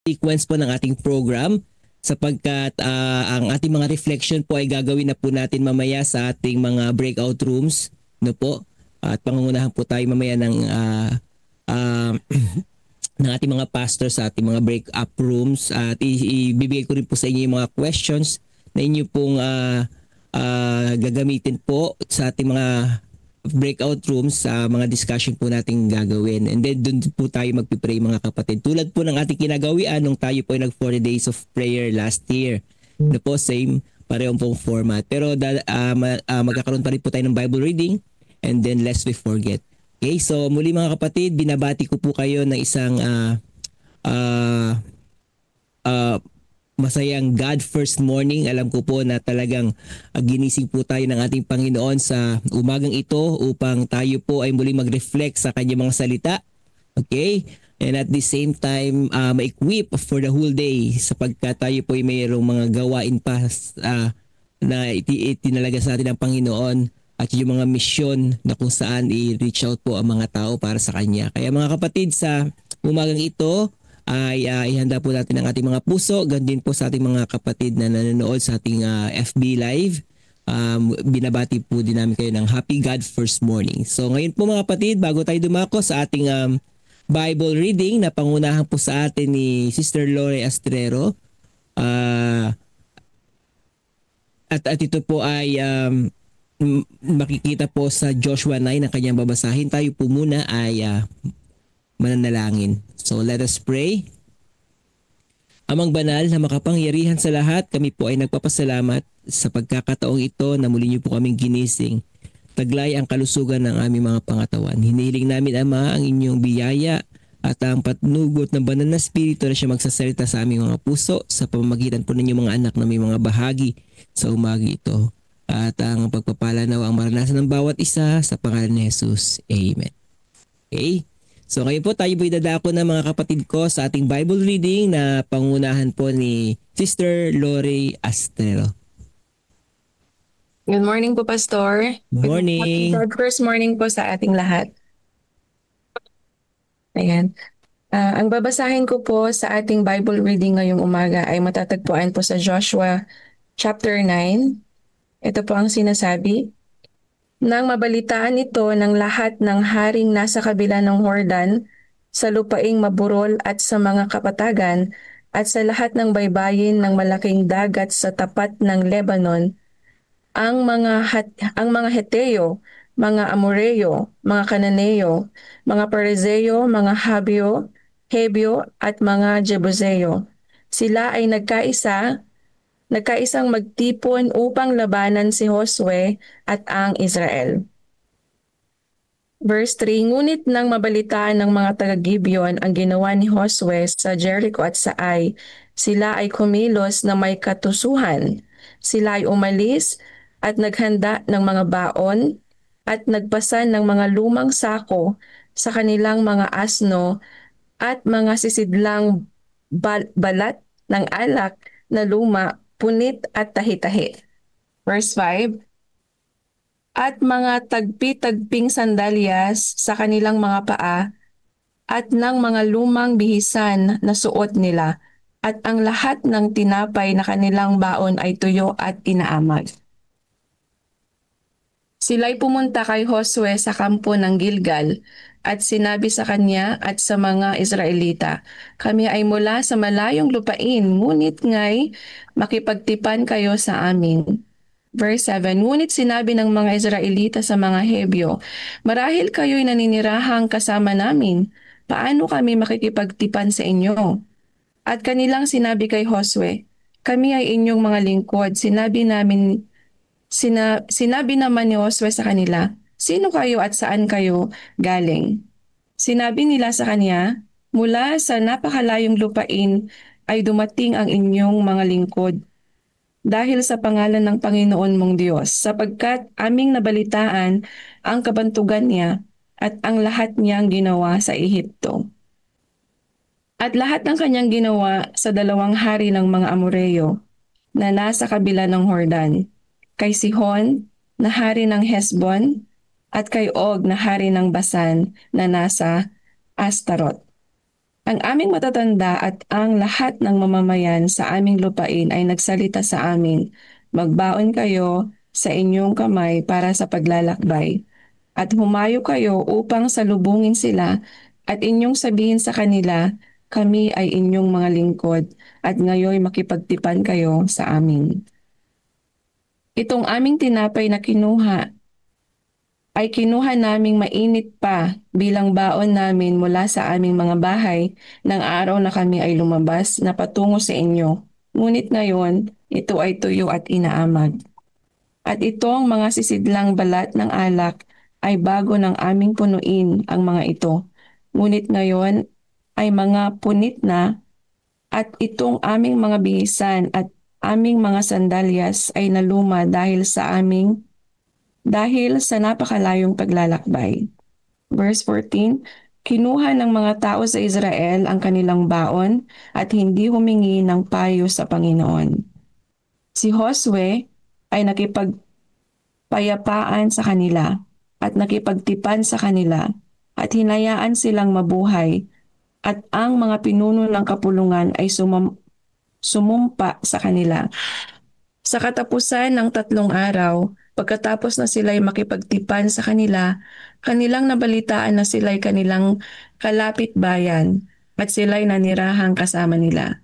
sequence po ng ating program sapagkat ang ating mga reflection po ay gagawin na po natin mamaya sa ating mga breakout rooms, no po. At pangungunahan po tayo mamaya ng ng ating mga pastors sa ating mga break-up rooms at ibibigay ko rin po sa inyo yung mga questions na inyo pong gagamitin po sa ating mga breakout rooms sa mga discussion po nating gagawin. And then doon po tayo magpipray mga kapatid. Tulad po ng ating kinagawian nung tayo po ay nag 40 days of prayer last year. Na po same, parehong pong format. Pero magkakaroon pa rin po tayo ng Bible reading and then lest we forget. Okay, so muli mga kapatid, binabati ko po kayo ng isang masayang God first morning. Alam ko po na talagang ginising po tayo ng ating Panginoon sa umagang ito upang tayo po ay muling mag-reflect sa kanyang mga salita. Okay? And at the same time, ma-equip for the whole day sapagkat tayo po ay mayroong mga gawain pa na itinalaga sa atin ng Panginoon at yung mga misyon na kung saan i-reach out po ang mga tao para sa Kanya. Kaya mga kapatid, sa umagang ito, ay ihanda po natin ang ating mga puso, ganun din po sa ating mga kapatid na nanonood sa ating FB Live. Binabati po din namin kayo ng Happy God First Morning. So ngayon po mga kapatid, bago tayo dumako sa ating Bible reading na pangunahan po sa atin ni Sister Lore Astrero, at ito po ay makikita po sa Joshua 9 na kanyang babasahin. Tayo po muna ay mananalangin. So let us pray. Amang banal na makapangyarihan sa lahat, kami po ay nagpapasalamat sa pagkakataong ito na muli niyo po kaming ginising. Taglay ang kalusugan ng aming mga pangatawan. Hinihiling namin, Ama, ang inyong biyaya at ang patnugot ng banal na spirito na siya magsasalita sa aming mga puso sa pamamagitan po ninyo mga anak na may mga bahagi sa umagi ito. At ang pagpapala nawa ang maranasan ng bawat isa sa pangalan ni Jesus. Amen. Okay? So ngayon po tayo po idadako na mga kapatid ko sa ating Bible reading na pangunahan po ni Sister Lore Astrero. Good morning po, Pastor. Good morning. God first morning po sa ating lahat. Ayan. Ang babasahin ko po sa ating Bible reading ngayong umaga ay matatagpuan po sa Joshua chapter 9. Ito po ang sinasabi. Nang mabalitaan ito ng lahat ng haring nasa kabila ng Jordan, sa lupaing maburol at sa mga kapatagan, at sa lahat ng baybayin ng malaking dagat sa tapat ng Lebanon, ang mga Heteo, mga Amoreo, mga Kananeo, mga Perizeo, mga Hebeo at mga Jebuseo. Sila ay nagkaisang magtipon upang labanan si Josue at ang Israel. Verse 3, ngunit nang mabalitaan ng mga taga-Gibeon ang ginawa ni Josue sa Jericho at sa Ai, sila ay kumilos na may katusuhan. Sila ay umalis at naghanda ng mga baon at nagpasan ng mga lumang sako sa kanilang mga asno at mga sisidlang balat ng alak na luma, punit at tahi-tahi. Verse 5, at mga tagpi-tagping sandalyas sa kanilang mga paa at ng mga lumang bihisan na suot nila, at ang lahat ng tinapay na kanilang baon ay tuyo at inaamag. Sila'y pumunta kay Josue sa kampo ng Gilgal at sinabi sa kanya at sa mga Israelita, kami ay mula sa malayong lupain, ngunit nga'y makipagtipan kayo sa amin. Verse 7, ngunit sinabi ng mga Israelita sa mga Hebyo, marahil kayo'y naninirahang kasama namin, paano kami makikipagtipan sa inyo? At kanilang sinabi kay Josue, kami ay inyong mga lingkod. Sinabi naman ni Josue sa kanila, sino kayo at saan kayo galing? Sinabi nila sa kanya, mula sa napakalayong lupain ay dumating ang inyong mga lingkod dahil sa pangalan ng Panginoon mong Diyos, sapagkat aming nabalitaan ang kabantugan niya at ang lahat niyang ginawa sa Ehipto. At lahat ng kanyang ginawa sa 2 hari ng mga Amoreo na nasa kabila ng Jordan, kay Sihon na hari ng Hesbon at kay Og na hari ng Basan na nasa Astaroth. Ang aming matatanda at ang lahat ng mamamayan sa aming lupain ay nagsalita sa amin, magbaon kayo sa inyong kamay para sa paglalakbay. At humayo kayo upang salubungin sila at inyong sabihin sa kanila, kami ay inyong mga lingkod at ngayon makipagtipan kayo sa amin. Itong aming tinapay na kinuha naming mainit pa bilang baon namin mula sa aming mga bahay ng araw na kami ay lumabas na patungo sa inyo. Ngunit ngayon, ito ay tuyo at inaamag. At itong mga sisidlang balat ng alak ay bago ng aming punuin ang mga ito. Ngunit ngayon ay mga punit na at itong aming mga bihisan at aming mga sandalyas ay naluma dahil sa napakalayong paglalakbay. Verse 14, kinuha ng mga tao sa Israel ang kanilang baon at hindi humingi ng payo sa Panginoon. Si Josue ay nakipagpayapaan sa kanila at nakipagtipan sa kanila at hinayaan silang mabuhay at ang mga pinuno ng kapulungan ay sumumpa sa kanila. Sa katapusan ng 3 araw, pagkatapos na sila'y makipagtipan sa kanila, kanilang nabalitaan na sila'y kanilang kalapit bayan at sila'y nanirahang kasama nila.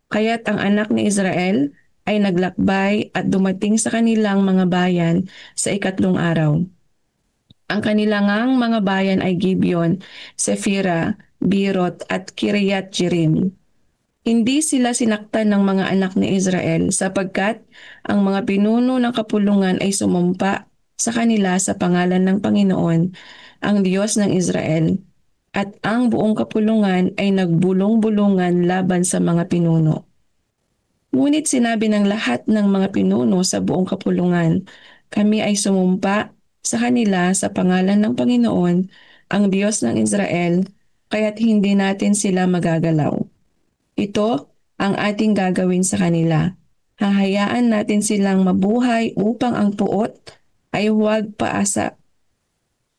Kaya't ang anak ni Israel ay naglakbay at dumating sa kanilang mga bayan sa 3 araw. Ang kanilang mga bayan ay Gibeon, Sephira, Birot at Kiriath Jearim. Hindi sila sinaktan ng mga anak ni Israel sapagkat ang mga pinuno ng kapulungan ay sumumpa sa kanila sa pangalan ng Panginoon, ang Diyos ng Israel, at ang buong kapulungan ay nagbulong-bulungan laban sa mga pinuno. Ngunit sinabi ng lahat ng mga pinuno sa buong kapulungan, kami ay sumumpa sa kanila sa pangalan ng Panginoon, ang Diyos ng Israel, kaya't hindi natin sila magagalaw. Ito ang ating gagawin sa kanila. Hahayaan natin silang mabuhay upang ang puot ay huwag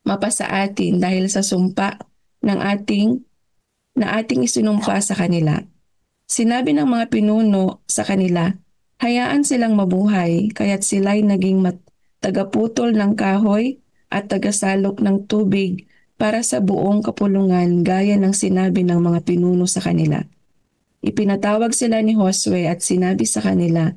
mapasa atin dahil sa sumpa na ating isinumpa sa kanila. Sinabi ng mga pinuno sa kanila, hayaan silang mabuhay, kaya't sila'y naging tagaputol ng kahoy at tagasalok ng tubig para sa buong kapulungan gaya ng sinabi ng mga pinuno sa kanila. Ipinatawag sila ni Josue at sinabi sa kanila,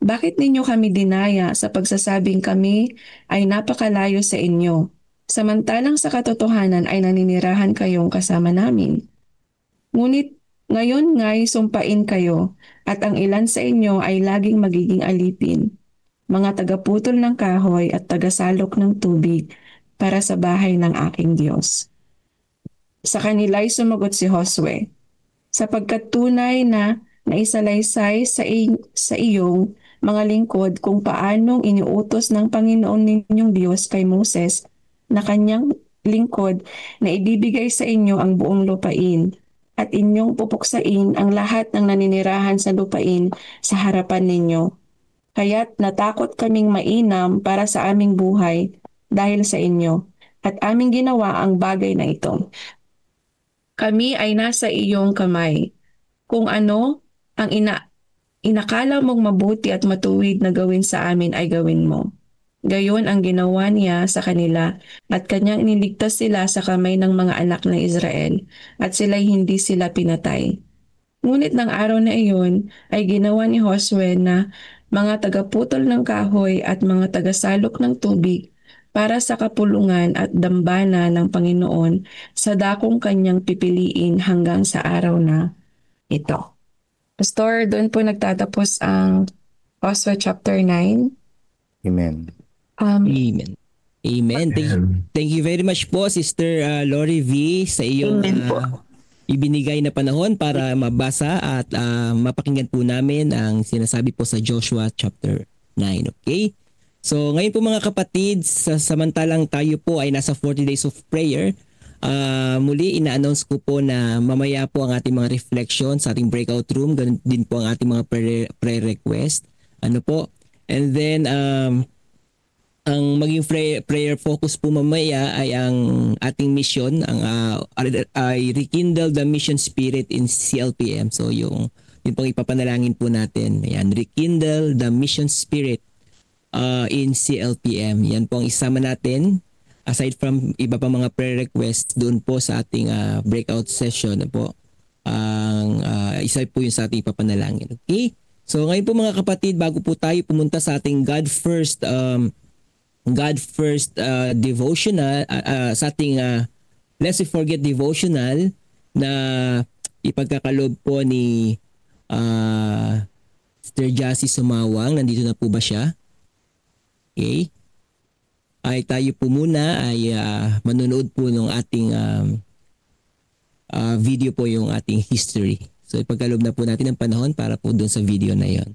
bakit ninyo kami dinaya sa pagsasabing kami ay napakalayo sa inyo, samantalang sa katotohanan ay naninirahan kayong kasama namin? Ngunit ngayon nga'y sumpain kayo at ang ilan sa inyo ay laging magiging alipin, mga tagaputol ng kahoy at tagasalok ng tubig para sa bahay ng aking Diyos. Sa kanila'y sumagot si Josue, sapagkat tunay na naisalaysay sa iyong mga lingkod kung paanong iniutos ng Panginoon ninyong Diyos kay Moses na kanyang lingkod na ibibigay sa inyo ang buong lupain at inyong pupuksain ang lahat ng naninirahan sa lupain sa harapan ninyo. Kaya't natakot kaming mainam para sa aming buhay dahil sa inyo at aming ginawa ang bagay na ito. Kami ay nasa iyong kamay. Kung ano ang inakala mong mabuti at matuwid na gawin sa amin ay gawin mo. Gayon ang ginawa niya sa kanila at kanyang iniligtas sila sa kamay ng mga anak ng Israel at sila'y hindi sila pinatay. Ngunit ng araw na iyon ay ginawa ni Josue na mga tagaputol ng kahoy at mga tagasalok ng tubig para sa kapulungan at dambana ng Panginoon sa dakong kanyang pipiliin hanggang sa araw na ito. Pastor, doon po nagtatapos ang Joshua chapter 9. Amen. Amen. Amen. Thank you very much po, Sister Lori V, sa iyong ibinigay na panahon para mabasa at mapakinggan po namin ang sinasabi po sa Joshua chapter 9. Okay? So ngayon po mga kapatid, samantalang tayo po ay nasa 40 days of prayer, muli ina-announce ko po na mamaya po ang ating mga reflection sa ating breakout room, ganun din po ang ating mga prayer request. Ano po? And then ang maging prayer focus po mamaya ay ang ating mission, ay rekindle the mission spirit in CLPM. So yung pong ipapanalangin po natin. Ayan, rekindle the mission spirit in CLPM. Yan po ang isama natin. Aside from iba pang mga prayer requests doon po sa ating breakout session po. Ang isa po yun sa ating ipapanalangin. Okay? So ngayon po mga kapatid, bago po tayo pumunta sa ating God First devotional, sa ating Lest We Forget devotional na ipagkakalob po ni Sister Jassy Sumawang. Nandito na po ba siya? Okay. Ay tayo po muna ay manonood po ng ating video po, yung ating history. So ipagkalob na po natin ang panahon para po doon sa video na yon.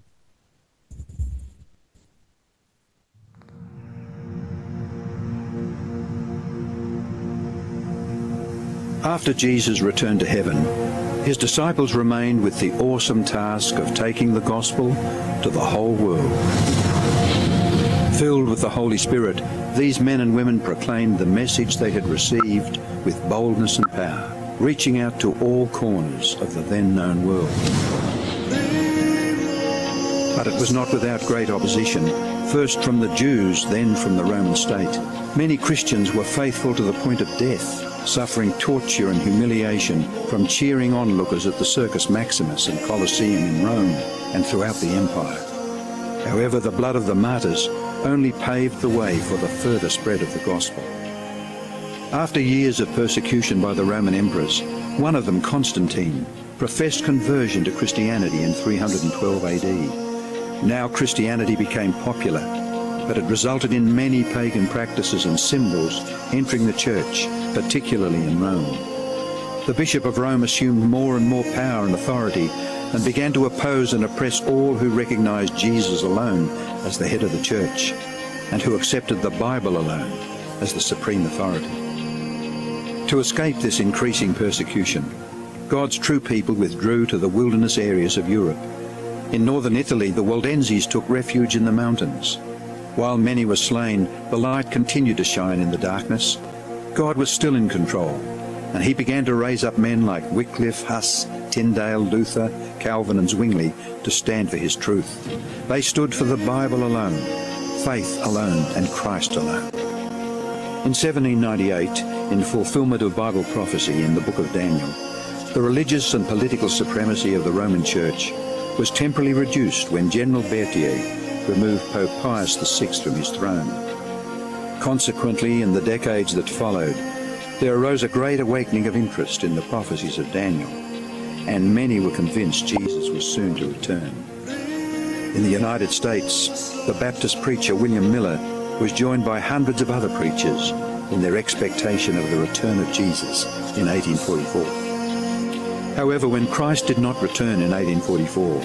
After Jesus returned to heaven, his disciples remained with the awesome task of taking the gospel to the whole world. Filled with the Holy Spirit, these men and women proclaimed the message they had received with boldness and power, reaching out to all corners of the then known world. But it was not without great opposition, first from the Jews, then from the Roman state. Many Christians were faithful to the point of death, suffering torture and humiliation from cheering onlookers at the Circus Maximus and Colosseum in Rome and throughout the empire. However, the blood of the martyrs only paved the way for the further spread of the gospel. After years of persecution by the Roman emperors, one of them, Constantine, professed conversion to Christianity in 312 AD. Now Christianity became popular, but it resulted in many pagan practices and symbols entering the church, particularly in Rome. The Bishop of Rome assumed more and more power and authority and began to oppose and oppress all who recognized Jesus alone as the head of the church and who accepted the Bible alone as the supreme authority. To escape this increasing persecution, God's true people withdrew to the wilderness areas of Europe. In northern Italy, the Waldenses took refuge in the mountains. While many were slain, the light continued to shine in the darkness. God was still in control, and he began to raise up men like Wycliffe, Huss, Tyndale, Luther, Calvin and Zwingli to stand for his truth. They stood for the Bible alone, faith alone and Christ alone. In 1798, in fulfillment of Bible prophecy in the book of Daniel, the religious and political supremacy of the Roman Church was temporarily reduced when General Berthier removed Pope Pius VI from his throne. Consequently, in the decades that followed, there arose a great awakening of interest in the prophecies of Daniel, and many were convinced Jesus was soon to return. In the United States, the Baptist preacher William Miller was joined by hundreds of other preachers in their expectation of the return of Jesus in 1844. However, when Christ did not return in 1844,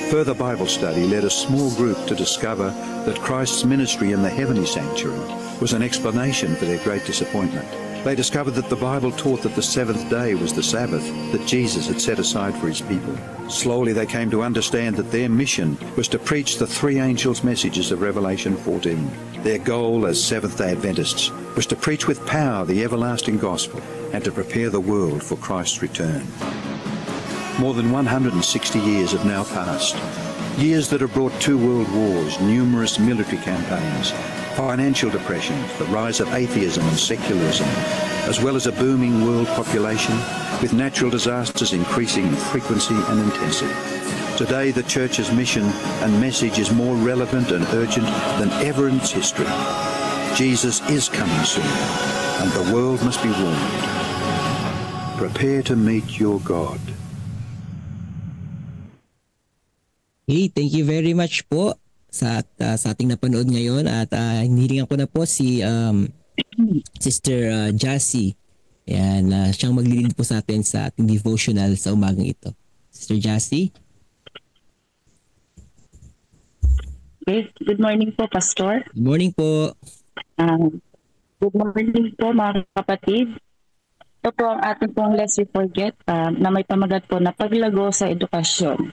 further Bible study led a small group to discover that Christ's ministry in the heavenly sanctuary was an explanation for their great disappointment. They discovered that the Bible taught that the seventh day was the Sabbath that Jesus had set aside for his people. Slowly they came to understand that their mission was to preach the three angels' messages of Revelation 14. Their goal as Seventh-day Adventists was to preach with power the everlasting gospel and to prepare the world for Christ's return. More than 160 years have now passed. Years that have brought 2 world wars, numerous military campaigns, financial depressions, the rise of atheism and secularism, as well as a booming world population, with natural disasters increasing in frequency and intensity. Today, the Church's mission and message is more relevant and urgent than ever in its history. Jesus is coming soon, and the world must be warned. Prepare to meet your God. Hey, thank you very much po sa ating napanood ngayon at hinilingan ko na po si Sister Jassy. Ayan, siyang maglilid po sa atin sa ating devotional sa umagang ito. Sister Jassy? Good morning po, Pastor. Good morning po. Good morning po, mga kapatid. Ito po ang ating pong Lest We Forget na may pamagat po na paglago sa edukasyon.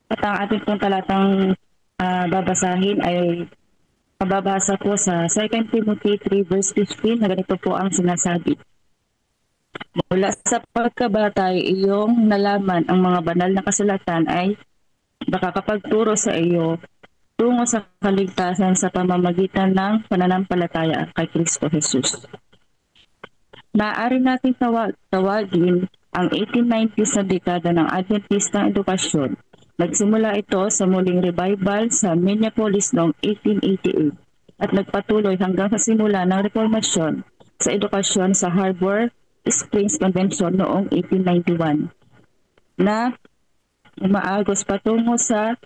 At ang ating pong talatang babasahin ay Mababasa po sa 2 Timothy 3 verse 15 na ganito po ang sinasabi. Mula sa pagkabata ay iyong nalaman ang mga banal na kasulatan ay nakakapagturo sa iyo tungo sa kaligtasan sa pamamagitan ng pananampalataya kay Kristo Jesus. Maaari natin tawagin ang 1890s na dekada ng Adventistang edukasyon. Nagsimula ito sa muling revival sa Minneapolis noong 1888 at nagpatuloy hanggang sa simula ng reformasyon sa edukasyon sa Harbor Springs Convention noong 1891 na umaagos patungo sa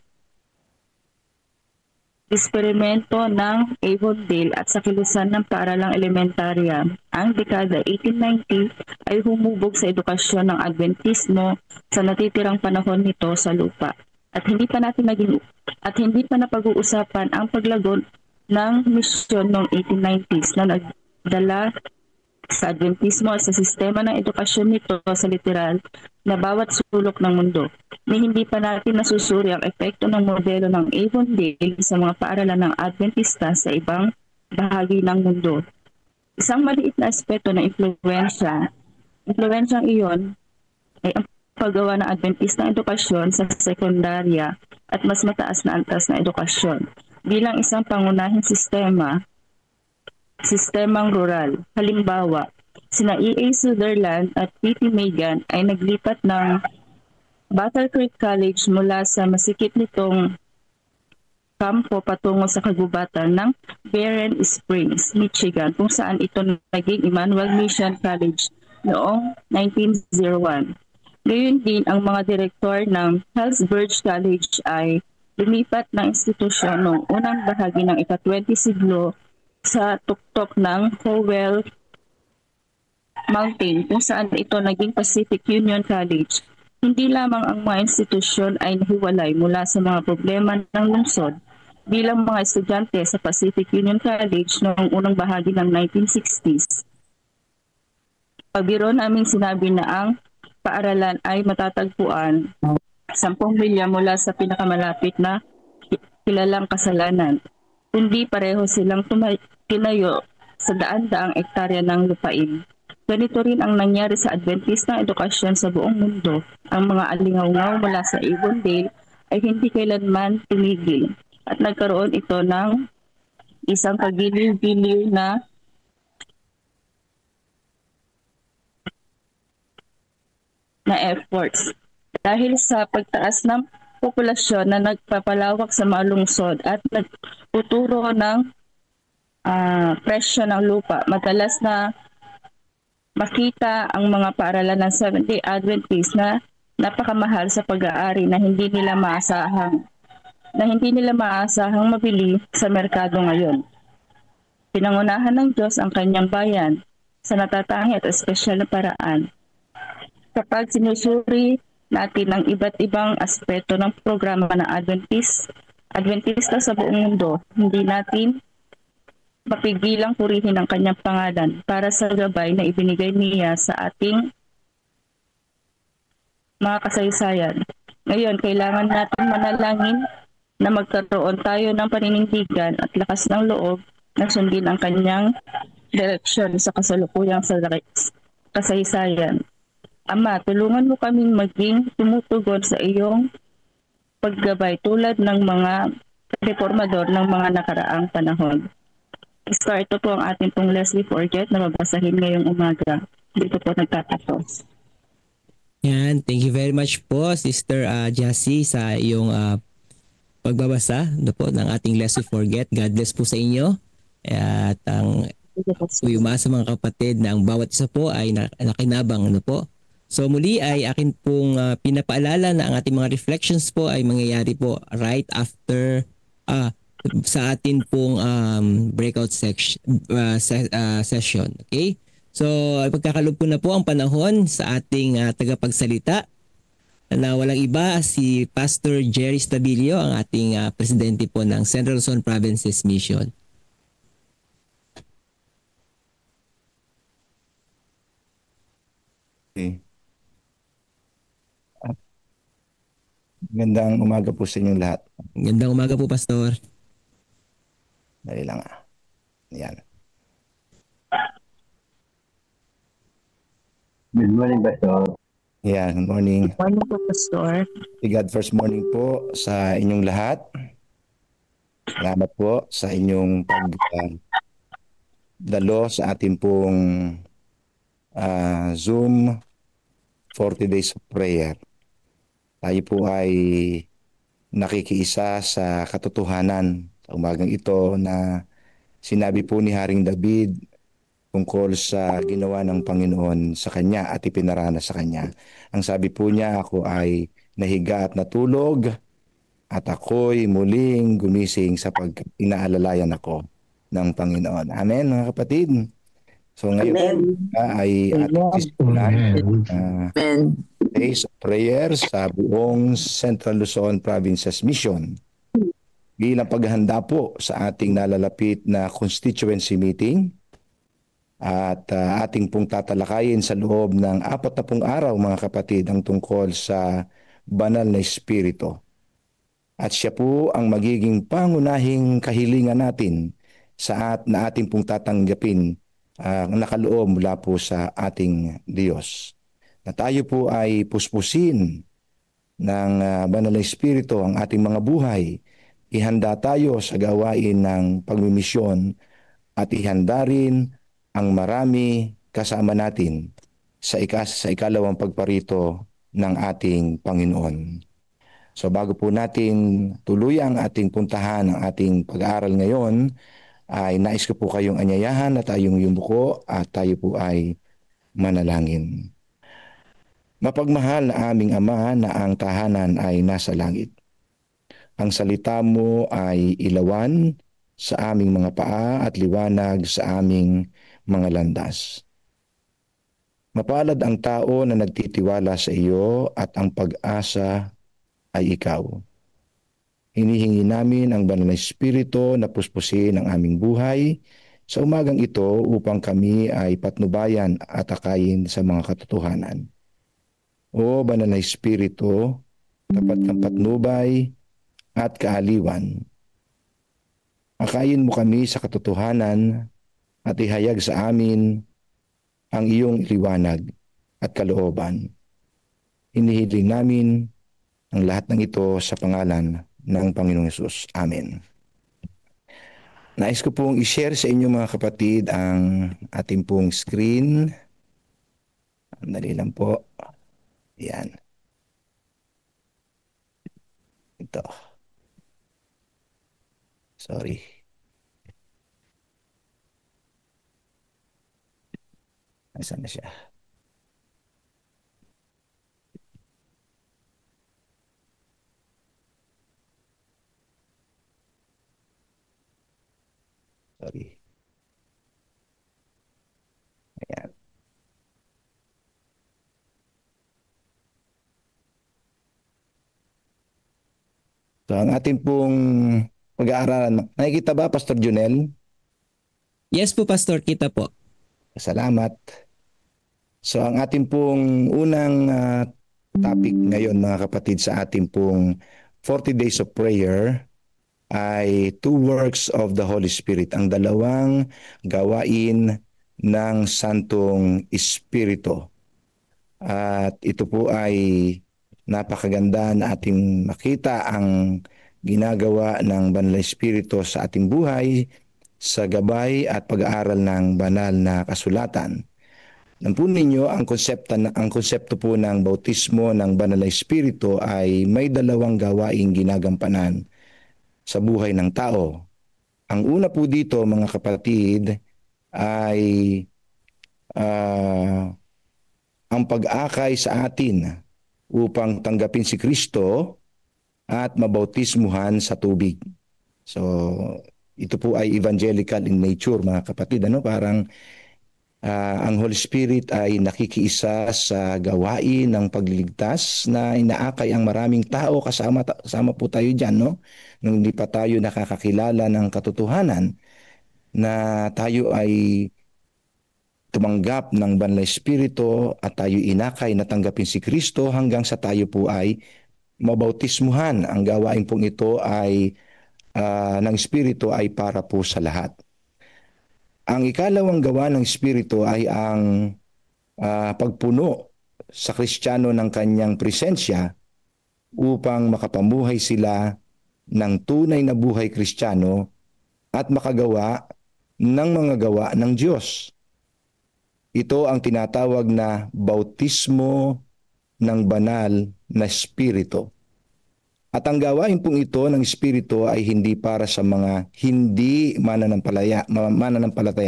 eksperimento ng Avondale at sa kilusan ng paaralang elementarya. Ang dekada 1890 ay humubog sa edukasyon ng Adventismo sa natitirang panahon nito sa lupa. At hindi pa napag-uusapan ang paglago ng misyon noong 1890s na nagdala sa Adventismo at sa sistema ng edukasyon nito sa literal na bawat sulok ng mundo. Ni hindi pa natin nasusuri ang epekto ng modelo ng Avondale sa mga paaralan ng Adventista sa ibang bahagi ng mundo. Isang maliit na aspeto ng impluwensyang iyon ay ang paggawa ng Adventista ng edukasyon sa sekundarya at mas mataas na antas na edukasyon bilang isang pangunahing sistemang rural. Halimbawa, sina E.A. Sutherland at P.T. Megan ay naglipat ng Battle Creek College mula sa masikip nitong kampo patungo sa kagubatan ng Barren Springs, Michigan, kung saan ito naging Emmanuel Mission College noong 1901. Gayon din, ang mga direktor ng Hillsborough College ay lumipat ng institusyon noong unang bahagi ng ika-20 siglo sa tuktok ng Howell Mountain kung saan ito naging Pacific Union College. Hindi lamang ang mga institusyon ay nahiwalay mula sa mga problema ng lungsod bilang mga estudyante sa Pacific Union College noong unang bahagi ng 1960s. Pabiro naming sinabi na ang paaralan ay matatagpuan 10 milya mula sa pinakamalapit na kilalang kasalanan, kundi pareho silang tinayo sa daan-daang ektarya ng lupain. Ganito rin ang nangyari sa Adventistang edukasyon sa buong mundo. Ang mga alingaw mula sa Avondale ay hindi kailanman tumigil at nagkaroon ito ng isang kagiliw-giliw na efforts. Dahil sa pagtaas ng populasyon na nagpapalawak sa mga lungsod at nagtuturo ng presyo ng lupa, madalas na makita ang mga paaralan ng Seventh-day Adventist na napakamahal sa pag-aari na hindi nila maasahang mabili sa merkado ngayon. Pinangunahan ng Diyos ang kanyang bayan sa natatangi at espesyal na paraan. Kapag sinusuri natin ang iba't ibang aspeto ng programa ng Adventista sa buong mundo, hindi natin mapigilang purihin ang kanyang pangalan para sa gabay na ibinigay niya sa ating mga kasaysayan. Ngayon, kailangan natin manalangin na magkaroon tayo ng paninindigan at lakas ng loob na sundin ang kanyang direksyon sa kasalukuyang kasaysayan. Ama, tulungan mo kaming maging tumutugon sa iyong paggabay tulad ng mga reformador ng mga nakaraang panahon. Ito po ang ating pong Leslie Forget na babasahin ngayong umaga. Dito po nagtatapos. Yan, thank you very much po Sister Jassy sa iyong pagbabasa po ng ating Leslie Forget. God bless po sa inyo. At ang uyumasa mga kapatid na ang bawat isa po ay nakinabang po. So muli ay akin pong pinapaalala na ang ating mga reflections po ay mangyayari po right after sa atin pong breakout session. Okay? So pagkakalob ko na po ang panahon sa ating tagapagsalita na walang iba si Pastor Jerry Stabilio, ang ating presidente po ng Central Luzon Provinces Mission. Okay. Gandang umaga po sa inyong lahat. Gandang umaga po, Pastor. Dali lang. Yan. Good morning, Pastor. Yan, good morning. Morning po, Pastor. God first morning po sa inyong lahat. Salamat po sa inyong pagdalo sa ating pong Zoom 40 Days of Prayer. Tayo po ay nakikiisa sa katotohanan sa umagang ito na sinabi po ni Haring David tungkol sa ginawa ng Panginoon sa kanya at ipinaranas sa kanya. Ang sabi po niya, ako ay nahiga at natulog at ako'y muling gumising sa inaalalayan ako ng Panginoon. Amen, mga kapatid. So ngayon ay ating sisimulan Days of Prayer sa buong Central Luzon Provinces Mission. Bilang paghahanda po sa ating nalalapit na constituency meeting at ating pong tatalakayin sa loob ng 40 araw, mga kapatid, ang tungkol sa banal na espiritu. At siya po ang magiging pangunahing kahilingan natin na ating pong tatanggapin nakaloob mula po sa ating Diyos. Na tayo po ay puspusin ng banal na espiritu ang ating mga buhay. Ihanda tayo sa gawain ng pagmimisyon at ihanda rin ang marami kasama natin sa ikalawang pagparito ng ating Panginoon. So bago po natin tuluyang ating puntahan ang ating pag-aaral ngayon, ay nais ko po kayong anyayahan na tayong yumuko at tayo po ay manalangin. Mapagmahal na aming Ama na ang tahanan ay nasa langit. Ang salita mo ay ilawan sa aming mga paa at liwanag sa aming mga landas. Mapalad ang tao na nagtitiwala sa iyo at ang pag-asa ay ikaw. Hinihingi namin ang banal na espiritu na puspusin ang aming buhay sa umagang ito upang kami ay patnubayan at akayin sa mga katotohanan. O banal na espiritu, tapat kang patnubay at kaaliwan. Akayin mo kami sa katotohanan at ihayag sa amin ang iyong liwanag at kalooban. Hinihiling namin ang lahat ng ito sa pangalan ng Panginoong Hesus. Amen. Nais ko pong i-share sa inyo, mga kapatid, ang ating pong screen. Andali lang po. Yan. Ito. Sorry. Nasaan na siya? Sorry. Ayan. So, ang ating pong pag-aaralan. Nakikita ba, Pastor Junel? Yes po, Pastor, kita po. Salamat. So, ang ating pong unang topic ngayon, mga kapatid, sa ating pong 40 Days of Prayer ay two works of the Holy Spirit, ang dalawang gawain ng Santong Espiritu. At ito po ay napakaganda na ating makita ang ginagawa ng Banal na Espiritu sa ating buhay sa gabay at pag-aaral ng banal na kasulatan. Nampun ninyo ang konsepto po ng bautismo ng Banal na Espiritu ay may dalawang gawaing ginagampanan sa buhay ng tao. Ang una po dito, mga kapatid, ay ang pag-akay sa atin upang tanggapin si Kristo at mabautismuhan sa tubig. So, ito po ay evangelical in nature, mga kapatid. Parang ang Holy Spirit ay nakikiisa sa gawain ng pagliligtas na inaakay ang maraming tao. Kasama po tayo dyan, no? Nung hindi pa tayo nakakakilala ng katotohanan na tayo ay tumanggap ng Banal na Espiritu at tayo inakay na tanggapin si Kristo hanggang sa tayo po ay mabautismuhan. Ang gawain pong ito ay ng Espiritu ay para po sa lahat. Ang ikalawang gawa ng Espiritu ay ang pagpuno sa Kristiyano ng kanyang presensya upang makapamuhay sila ng tunay na buhay Kristiyano at makagawa ng mga gawa ng Diyos. Ito ang tinatawag na bautismo ng banal na Espiritu. At ang gawain pong ito ng Espiritu ay hindi para sa mga hindi mananampalataya.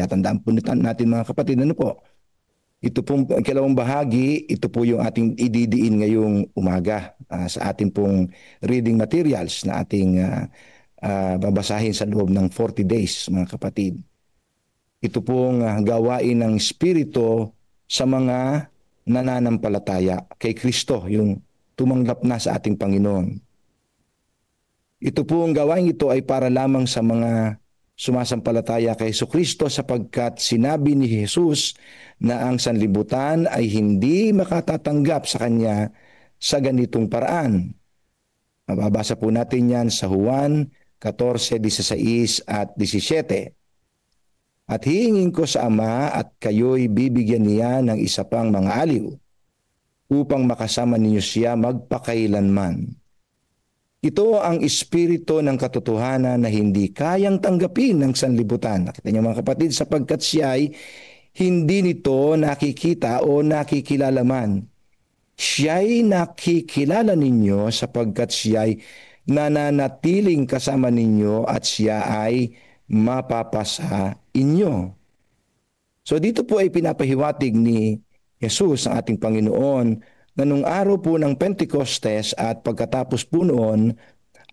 Tandaan po natin mga kapatid, ano po? Ito pong ikalawang bahagi, ito po yung ating ididiin ngayong umaga sa ating pong reading materials na ating babasahin sa loob ng 40 days, mga kapatid. Ito pong gawain ng Espiritu sa mga nananampalataya kay Kristo, yung tumanggap na sa ating Panginoon. Ito pong gawain ito ay para lamang sa mga sumasampalataya kay Jesucristo sapagkat sinabi ni Jesus na ang sanlibutan ay hindi makatatanggap sa Kanya sa ganitong paraan. Mababasa po natin yan sa Juan 14:16 at 17. At hihingin ko sa Ama at kayo'y bibigyan niya ng isa pang mga aliw upang makasama ninyo siya magpakailanman. Ito ang espiritu ng katotohanan na hindi kayang tanggapin ng sanlibutan. Nakita niyo mga kapatid, sapagkat siya ay hindi nito nakikita o nakikilala man. Siya'y nakikilala ninyo sapagkat siya'y nananatiling kasama ninyo at siya ay mapapasa inyo. So dito po ay pinapahiwatig ni Jesus, ang ating Panginoon, na nung araw po ng Pentecostes at pagkatapos po noon,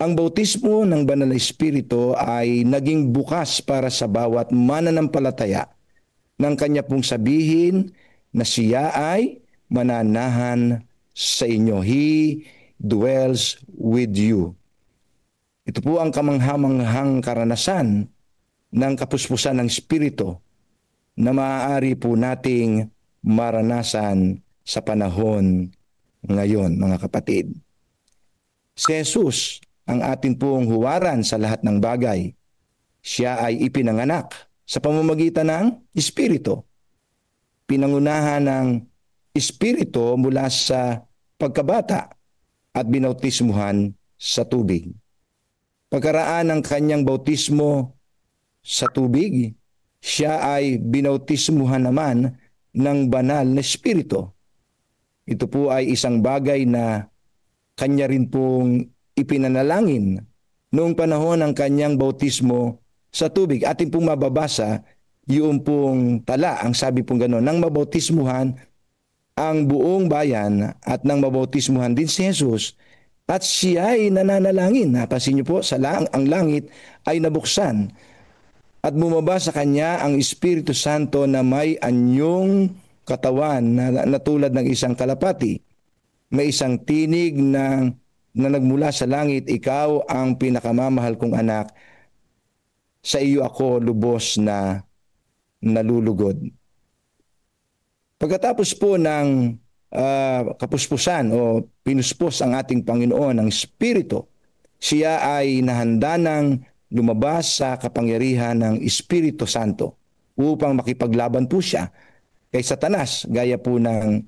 ang bautismo ng Banal na Espiritu ay naging bukas para sa bawat mananampalataya nang kanya pong sabihin na siya ay mananahan sa inyo. He dwells with you. Ito po ang kamanghamanghang karanasan ng kapuspusan ng Espiritu na maaari po nating maranasan sa panahon ngayon, mga kapatid. Si Jesus, ang atin pong huwaran sa lahat ng bagay, siya ay ipinanganak sa pamamagitan ng Espiritu. Pinangunahan ng Espiritu mula sa pagkabata at binautismuhan sa tubig. Pagkaraan ng kanyang bautismo sa tubig, siya ay binautismuhan naman ng banal na Espiritu. Ito po ay isang bagay na kanya rin pong ipinanalangin noong panahon ng kanyang bautismo sa tubig. Atin pong mababasa yung pong tala, ang sabi pong gano'n, nang mabautismuhan ang buong bayan at nang mabautismuhan din si Jesus at siya ay nananalangin. Napansin niyo po, ang langit ay nabuksan at bumaba sa kanya ang Espiritu Santo na may anyong katawan na tulad ng isang kalapati. May isang tinig na nagmula sa langit, ikaw ang pinakamamahal kong anak, sa iyo ako lubos na nalulugod. Pagkatapos po ng kapuspusan o pinuspos ang ating Panginoon ng Espiritu, siya ay nahanda ng lumabas sa kapangyarihan ng Espiritu Santo upang makipaglaban po siya kay Satanas, gaya po ng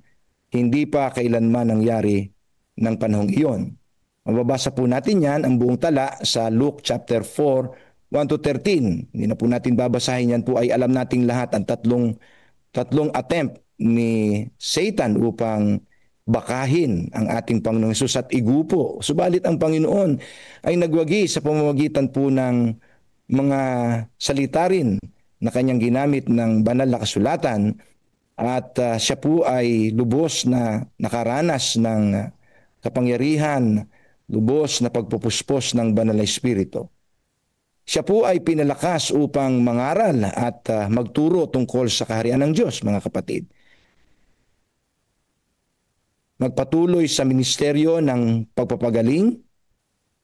hindi pa kailanman nangyari ng panahong iyon. Mababasa po natin yan, ang buong tala sa Luke chapter 4, 1-13. Hindi na po natin babasahin yan po, ay alam nating lahat ang tatlong attempt ni Satan upang bakahin ang ating Panginoong Hesus at igupo. Subalit ang Panginoon ay nagwagi sa pamamagitan po ng mga salita rin na kanyang ginamit ng banal na kasulatan. At siya po ay lubos na nakaranas ng kapangyarihan, lubos na pagpupuspos ng Banal na Espiritu. Siya po ay pinalakas upang mangaral at magturo tungkol sa kaharian ng Diyos, mga kapatid. Magpatuloy sa ministeryo ng pagpapagaling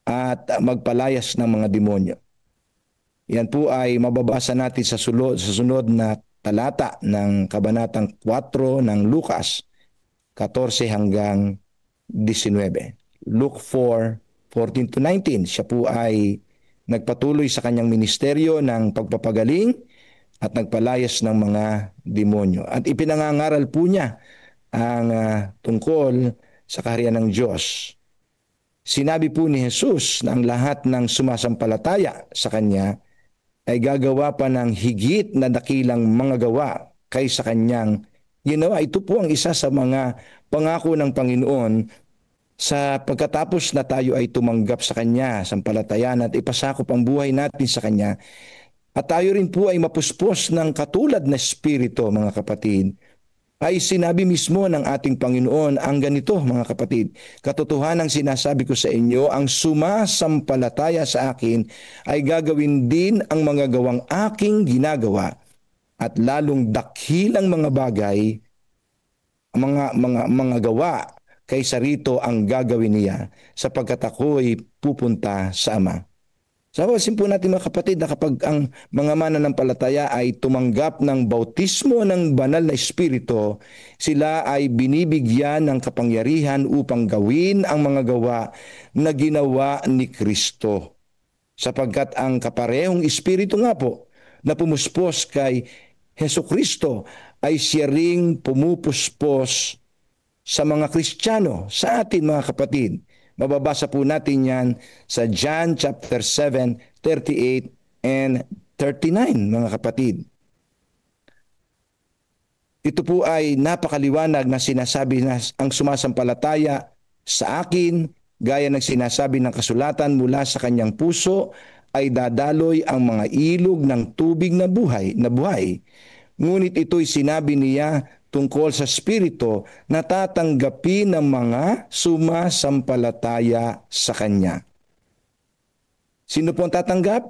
at magpalayas ng mga demonyo. Yan po ay mababasa natin sa sunod na talata ng Kabanatang 4 ng Lucas 14 hanggang 19. Luke 4:14-19. Siya po ay nagpatuloy sa kanyang ministeryo ng pagpapagaling at nagpalayas ng mga demonyo. At ipinangangaral po niya ang tungkol sa kaharian ng Diyos. Sinabi po ni Jesus na ang lahat ng sumasampalataya sa Kanya ay gagawa pa ng higit na dakilang mga gawa kaysa Kanyang ginawa. Ito po ang isa sa mga pangako ng Panginoon sa pagkatapos na tayo ay tumanggap sa Kanya, sampalatayan at ipasakop ang buhay natin sa Kanya. At tayo rin po ay mapuspos ng katulad na espiritu, mga kapatid. Ay sinabi mismo ng ating Panginoon ang ganito, mga kapatid. Katotohanang sinasabi ko sa inyo, ang sumasampalataya sa akin ay gagawin din ang mga gawang aking ginagawa at lalong dakilang mga bagay, mga gawa kaysa rito ang gagawin niya sapagkat ako'y pupunta sa Ama. Sabasin po natin mga kapatid na kapag ang mga mananampalataya ay tumanggap ng bautismo ng banal na espiritu, sila ay binibigyan ng kapangyarihan upang gawin ang mga gawa na ginawa ni Kristo. Sapagkat ang kaparehong espiritu nga po na pumuspos kay Hesukristo ay siya ring pumupuspos sa mga Kristiyano, sa atin mga kapatid. Mababasa po natin yan sa John chapter 7, 38 and 39, mga kapatid. Ito po ay napakaliwanag na sinasabi na ang sumasampalataya sa akin, gaya ng sinasabi ng kasulatan mula sa kanyang puso, ay dadaloy ang mga ilog ng tubig na buhay. Ngunit ito'y sinabi niya tungkol sa Espiritu na tatanggapin ng mga sumasampalataya sa Kanya. Sino po ang tatanggap?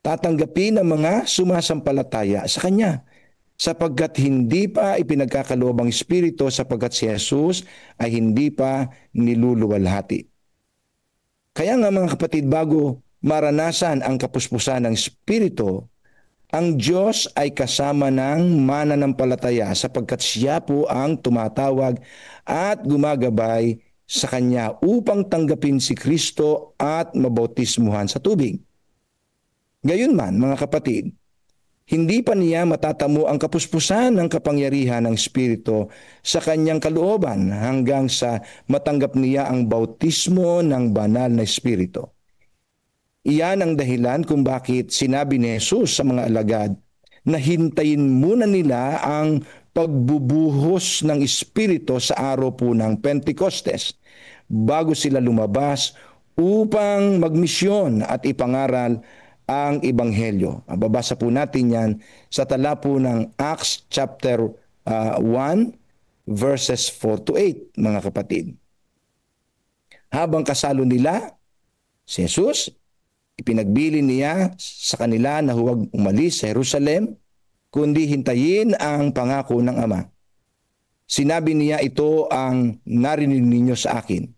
Tatanggapin ng mga sumasampalataya sa Kanya. Sapagkat hindi pa ipinagkakaloob ang Espiritu sapagkat si Jesus ay hindi pa niluluwalhati. Kaya nga mga kapatid, bago maranasan ang kapuspusan ng Espiritu, ang Diyos ay kasama ng mananampalataya sapagkat siya po ang tumatawag at gumagabay sa Kanya upang tanggapin si Kristo at mabautismuhan sa tubig. Gayunman, mga kapatid, hindi pa niya matatamo ang kapuspusan ng kapangyarihan ng Espiritu sa kanyang kalooban hanggang sa matanggap niya ang bautismo ng banal na Espiritu. Iyan ang dahilan kung bakit sinabi ni Jesus sa mga alagad na hintayin muna nila ang pagbubuhos ng Espiritu sa araw po ng Pentecostes bago sila lumabas upang magmisyon at ipangaral ang Ebanghelyo. Babasa po natin yan sa tala po ng Acts chapter 1 verses 4 to 8, mga kapatid. Habang kasalo nila si Jesus, ipinagbili niya sa kanila na huwag umalis sa Jerusalem, kundi hintayin ang pangako ng Ama. Sinabi niya, ito ang narinig ninyo sa akin,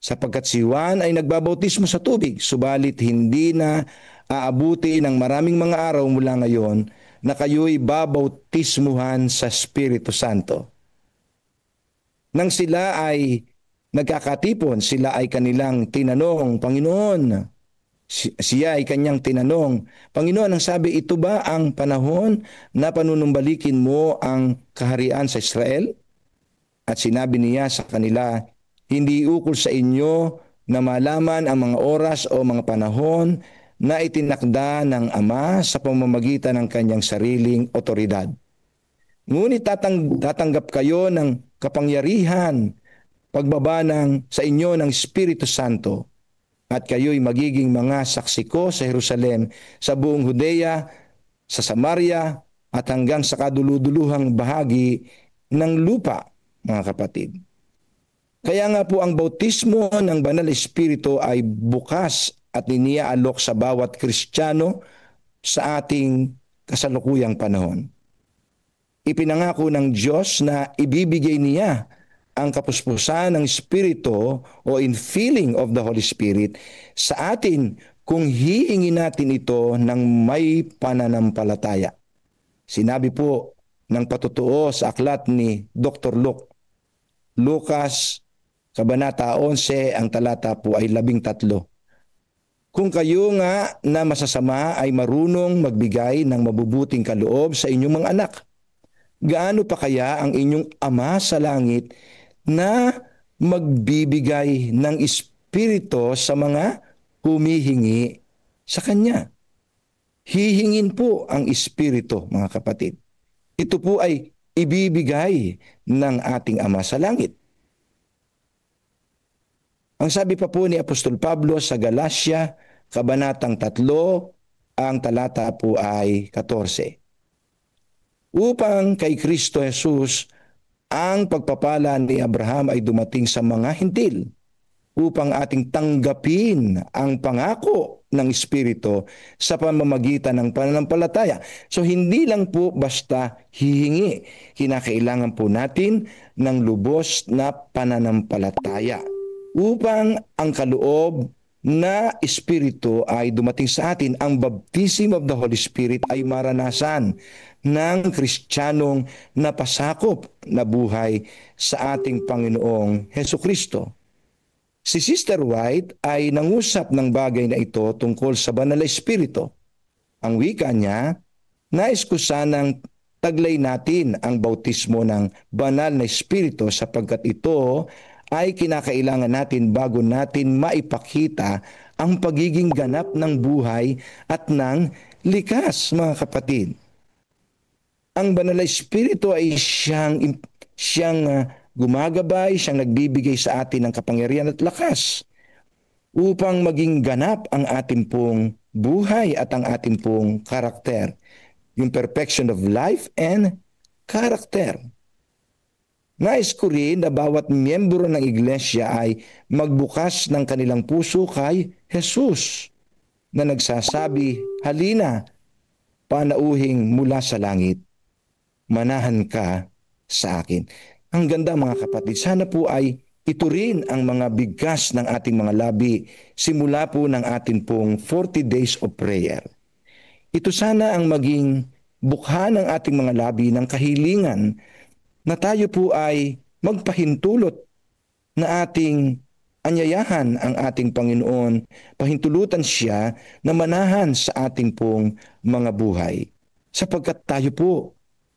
sapagkat si Juan ay nagbabautismo sa tubig, subalit hindi na aabuti ng maraming mga araw mula ngayon na kayo'y babautismuhan sa Espiritu Santo. Nang sila ay nagkakatipon, sila ay kanilang tinanong, Panginoon, siya ay kanyang tinanong, Panginoon, ang sabi, ito ba ang panahon na panunumbalikin mo ang kaharian sa Israel? At sinabi niya sa kanila, hindi ukol sa inyo na malaman ang mga oras o mga panahon na itinakda ng Ama sa pamamagitan ng kanyang sariling otoridad. Ngunit tatanggap kayo ng kapangyarihan, pagbaba sa inyo ng Espiritu Santo, at kayo'y magiging mga saksi ko sa Jerusalem, sa buong Judea, sa Samaria, at hanggang sa kaduluduluhang bahagi ng lupa, mga kapatid. Kaya nga po ang bautismo ng Banal Espiritu ay bukas at iniaalok sa bawat Kristiyano sa ating kasalukuyang panahon. Ipinangako ng Diyos na ibibigay niya ang kapuspusan ng Espiritu o infilling of the Holy Spirit sa atin kung hihingi natin ito ng may pananampalataya. Sinabi po ng patutuo sa aklat ni Dr. Luke, Lucas, Kabanata 11, ang talata po ay 13. Kung kayo nga na masasama ay marunong magbigay ng mabubuting kaloob sa inyong mga anak, gaano pa kaya ang inyong Ama sa langit na magbibigay ng Espiritu sa mga humihingi sa Kanya? Hihingin po ang Espiritu, mga kapatid. Ito po ay ibibigay ng ating Ama sa langit. Ang sabi pa po ni Apostol Pablo sa Galacia, Kabanatang 3, ang talata po ay 14. Upang kay Kristo Jesus, ang pagpapala ni Abraham ay dumating sa mga hintil, upang ating tanggapin ang pangako ng Espiritu sa pamamagitan ng pananampalataya. So hindi lang po basta hihingi, kinakailangan po natin ng lubos na pananampalataya upang ang kaloob na Espiritu ay dumating sa atin. Ang baptism of the Holy Spirit ay maranasan ng Kristiyanong napasakop na buhay sa ating Panginoong Hesukristo. Si Sister White ay nangusap ng bagay na ito tungkol sa banal na Espiritu. Ang wika niya, nais ko sanang taglay natin ang bautismo ng banal na Espiritu sapagkat ito ay kinakailangan natin bago natin maipakita ang pagiging ganap ng buhay at ng likas, mga kapatid. Ang banal na Espiritu ay siyang gumagabay, siyang nagbibigay sa atin ng kapangyarihan at lakas upang maging ganap ang ating pong buhay at ang ating pong karakter. Yung perfection of life and character. Nais ko rin na bawat miyembro ng iglesia ay magbukas ng kanilang puso kay Jesus na nagsasabi, halina, panauhing mula sa langit, manahan ka sa akin. Ang ganda, mga kapatid, sana po ay ito rin ang mga bigkas ng ating mga labi simula po ng ating pong 40 days of prayer. Ito sana ang maging bukha ng ating mga labi ng kahilingan na tayo po ay magpahintulot na ating anyayahan ang ating Panginoon, pahintulutan siya na manahan sa ating pong mga buhay. Sapagkat tayo po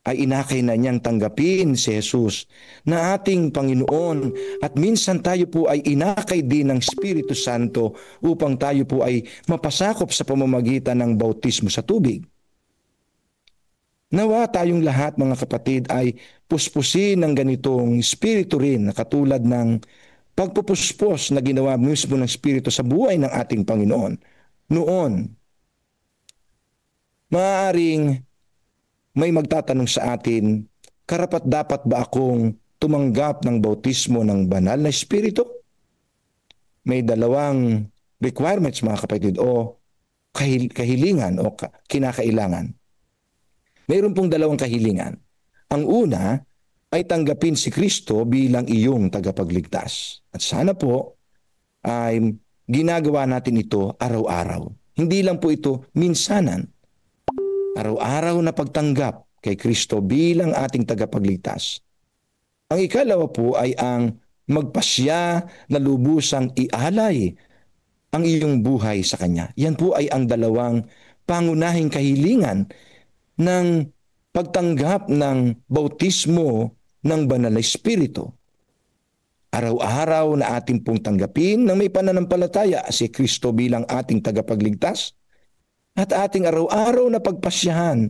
ay inakay na niyang tanggapin si Jesus na ating Panginoon at minsan tayo po ay inakay din ng Espiritu Santo upang tayo po ay mapasakop sa pamamagitan ng bautismo sa tubig. Nawa tayong lahat, mga kapatid, ay puspusin ng ganitong Espiritu rin na katulad ng pagpupuspos na ginawa mismo ng Espiritu sa buhay ng ating Panginoon. Noon, maaaring may magtatanong sa atin, karapat dapat ba akong tumanggap ng bautismo ng banal na Espiritu? May dalawang requirements, mga kapatid, o kahilingan o kinakailangan. Mayroon pong dalawang kahilingan. Ang una ay tanggapin si Kristo bilang iyong tagapagligtas. At sana po ay ginagawa natin ito araw-araw. Hindi lang po ito minsanan. Araw-araw na pagtanggap kay Kristo bilang ating tagapagligtas. Ang ikalawa po ay ang magpasya na lubusang ialay ang iyong buhay sa Kanya. Yan po ay ang dalawang pangunahing kahilingan ng pagtanggap ng bautismo ng banal na Espiritu. Araw-araw na ating pong tanggapin ng may pananampalataya si Kristo bilang ating tagapagligtas at ating araw-araw na pagpasyahan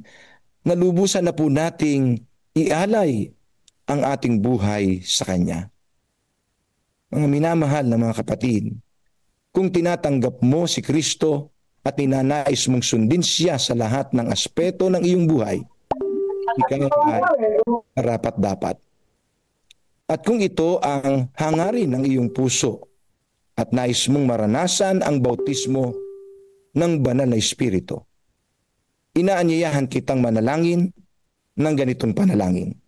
na lubusan na po nating ialay ang ating buhay sa Kanya. Mga minamahal na mga kapatid, kung tinatanggap mo si Kristo at ninanais mong sundin siya sa lahat ng aspeto ng iyong buhay, ikaw ay karapat-dapat. At kung ito ang hangarin ng iyong puso at nais mong maranasan ang bautismo ng banal na Espiritu, inaanyayahan kitang manalangin ng ganitong panalangin.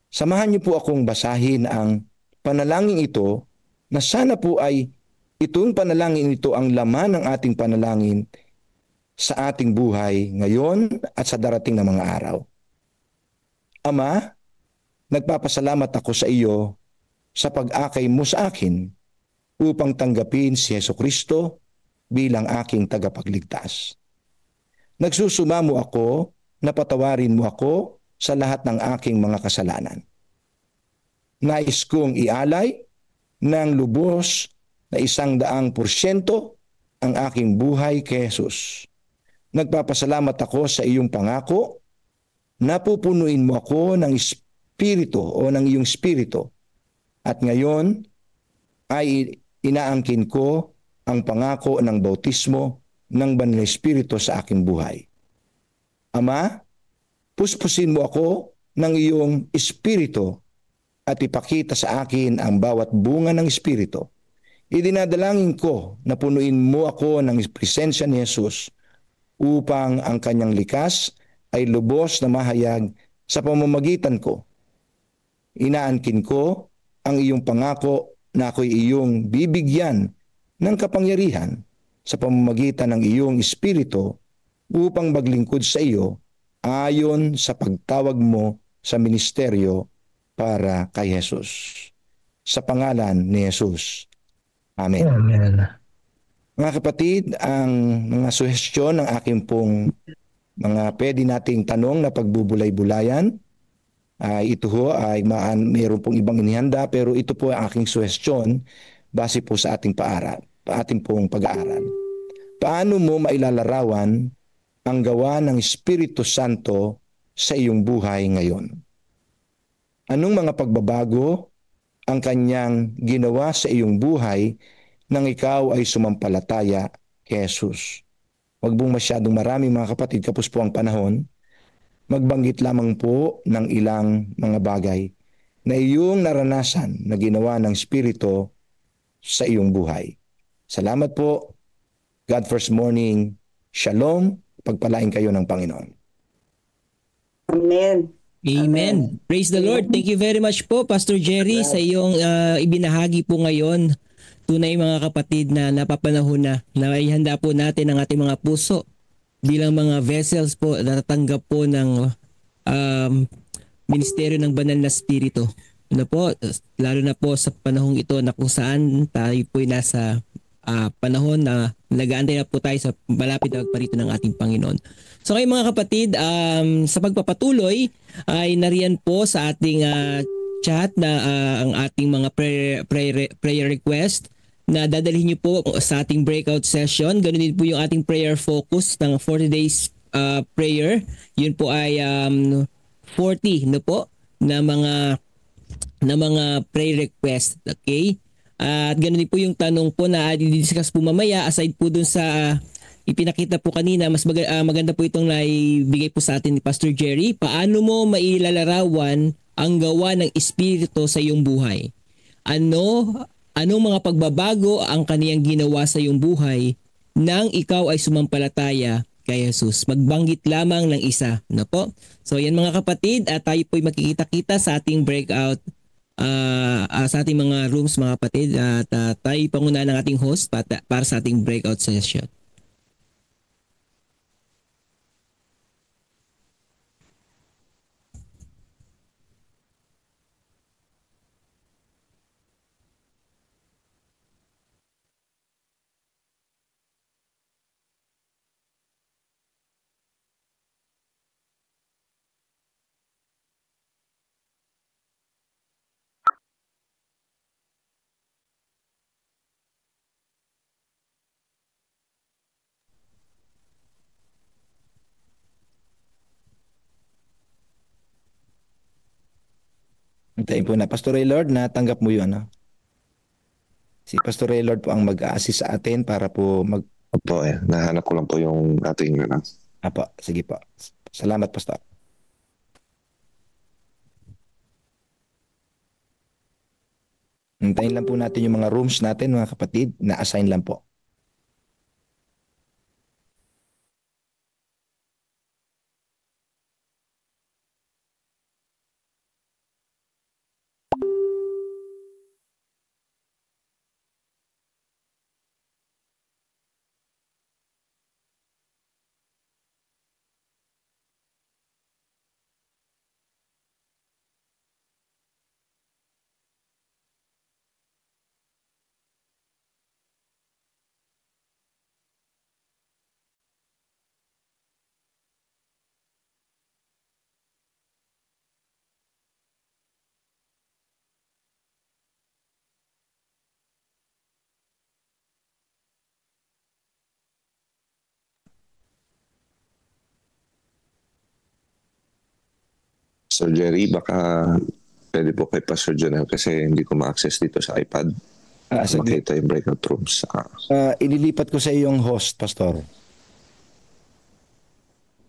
Samahan niyo po akong basahin ang panalangin ito na sana po ay itong panalangin ito ang laman ng ating panalangin sa ating buhay ngayon at sa darating na mga araw. Ama, nagpapasalamat ako sa iyo sa pag-akay mo sa akin upang tanggapin si Hesukristo bilang aking tagapagligtas. Nagsusumamo ako na patawarin mo ako sa lahat ng aking mga kasalanan. Nais kong ialay ng lubos na 100% ang aking buhay kay Jesus. Nagpapasalamat ako sa iyong pangako na pupunuin mo ako ng espiritu o ng iyong espiritu. At ngayon ay inaangkin ko ang pangako ng bautismo ng Banal na Espiritu sa aking buhay. Ama, puspusin mo ako ng iyong espiritu at ipakita sa akin ang bawat bunga ng espiritu. Idinadalangin ko na punuin mo ako ng presensya ni Jesus upang ang kanyang likas ay lubos na mahayag sa pamamagitan ko. Inaangkin ko ang iyong pangako na ako'y iyong bibigyan ng kapangyarihan sa pamamagitan ng iyong espiritu upang maglingkod sa iyo ayon sa pagtawag mo sa ministeryo para kay Jesus. Sa pangalan ni Jesus. Amen. Amen. Mga kapatid, ang mga suhestyon ng aking pong mga pwede nating tanong na pagbubulay-bulayan, ito ho ay mayroon pong ibang inihanda pero ito po ang aking suhestyon base po sa ating ating pong pag-aaral. Paano mo mailalarawan ang gawa ng Espiritu Santo sa iyong buhay ngayon? Anong mga pagbabago ang kanyang ginawa sa iyong buhay nang ikaw ay sumampalataya kay Jesus? Huwag mong masyadong marami mga kapatid, kapos po ang panahon. Magbanggit lamang po ng ilang mga bagay na iyong naranasan na ginawa ng Espiritu sa iyong buhay. Salamat po. God First Morning. Shalom. Pagpalain kayo ng Panginoon. Amen. Amen. Praise the Lord. Thank you very much po, Pastor Jerry, sa iyong ibinahagi po ngayon. Tunay mga kapatid na napapanahon na ihanda po natin ang ating mga puso bilang mga vessels po na tatanggap po ng ministeryo ng banal na Espiritu. Ano po, lalo na po sa panahong ito na kung saan tayo po nasa panahon na nag-aantay na po tayo sa malapit na pagparito ng ating Panginoon. So kayo mga kapatid, sa pagpapatuloy ay nariyan po sa ating chat na ang ating mga prayer request na dadalhin niyo po sa ating breakout session. Ganun din po yung ating prayer focus ng 40 days prayer. Yun po ay 40 no po na mga prayer request. Okay? At ganun din po yung tanong po na i-discuss po mamaya aside po dun sa ipinakita po kanina. Mas maganda po itong naibigay po sa atin ni Pastor Jerry. Paano mo mailalarawan ang gawa ng Espiritu sa iyong buhay? Anong mga pagbabago ang kaniyang ginawa sa iyong buhay nang ikaw ay sumampalataya kay Jesus? Magbanggit lamang ng isa. No po? So yan mga kapatid, tayo po'y makikita-kita sa ating breakout sa ating mga rooms mga kapatid. At tayo panguna ng ating host para sa ating breakout session. Antayin po na. Pastor Raylord, natanggap mo yun. Si Pastor Raylord po ang mag-a-assist sa atin para po Opo, nahanap ko lang po yung ating Apo, sige po. Salamat, Pastor. Hintayin lang po natin yung mga rooms natin, mga kapatid. Na-assign lang po. Pastor Jerry, baka pwede po kay Pastor Jonel kasi hindi ko ma-access dito sa iPad. Saglit. Makita yung breakout rooms. Inilipat ko sa iyo yung host, Pastor.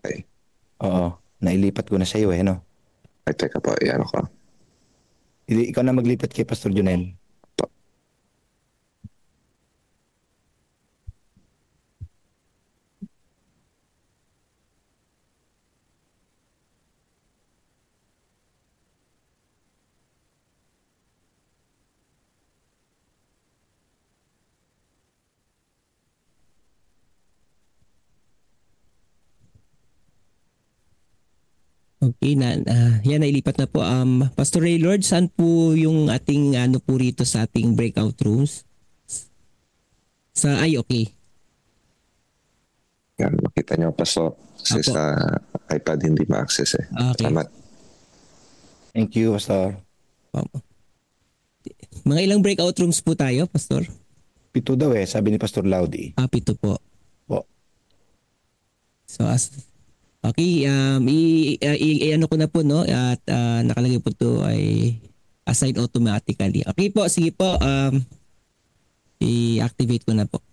Okay. Oo, nailipat ko na sa iyo no? Ay, teka po, iyan ako. Ikaw na maglipat kay Pastor Jonel. Okay na, yan nailipat na po. Pastor Raylord, saan po yung ating ano po rito sa ating breakout rooms? Okay. Yan, makita niyo Pastor. Kasi Apo. sa iPad hindi ma-access eh. Okay. Salamat. Thank you, Pastor. Mga ilang breakout rooms po tayo, Pastor? 7 daw sabi ni Pastor Laudy. 7 po. Po. So okay, ano ko na po no at nakalagay po to ay assign automatically. Okay po, sige po. I-activate ko na po.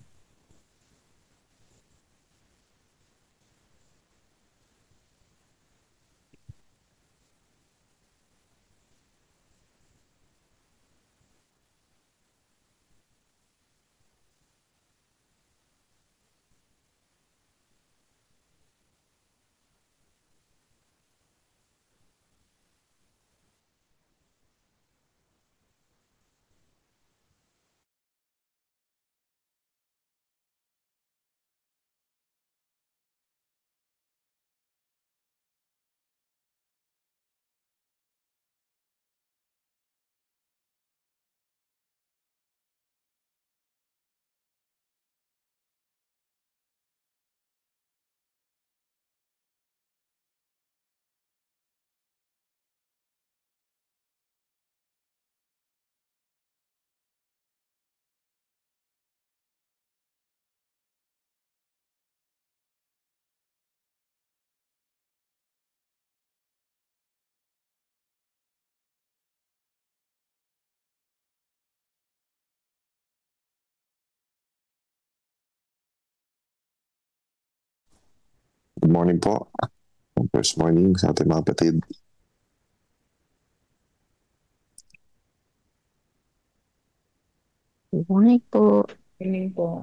Good morning po. First morning sa ating mga kapatid. Good morning po. Morning po.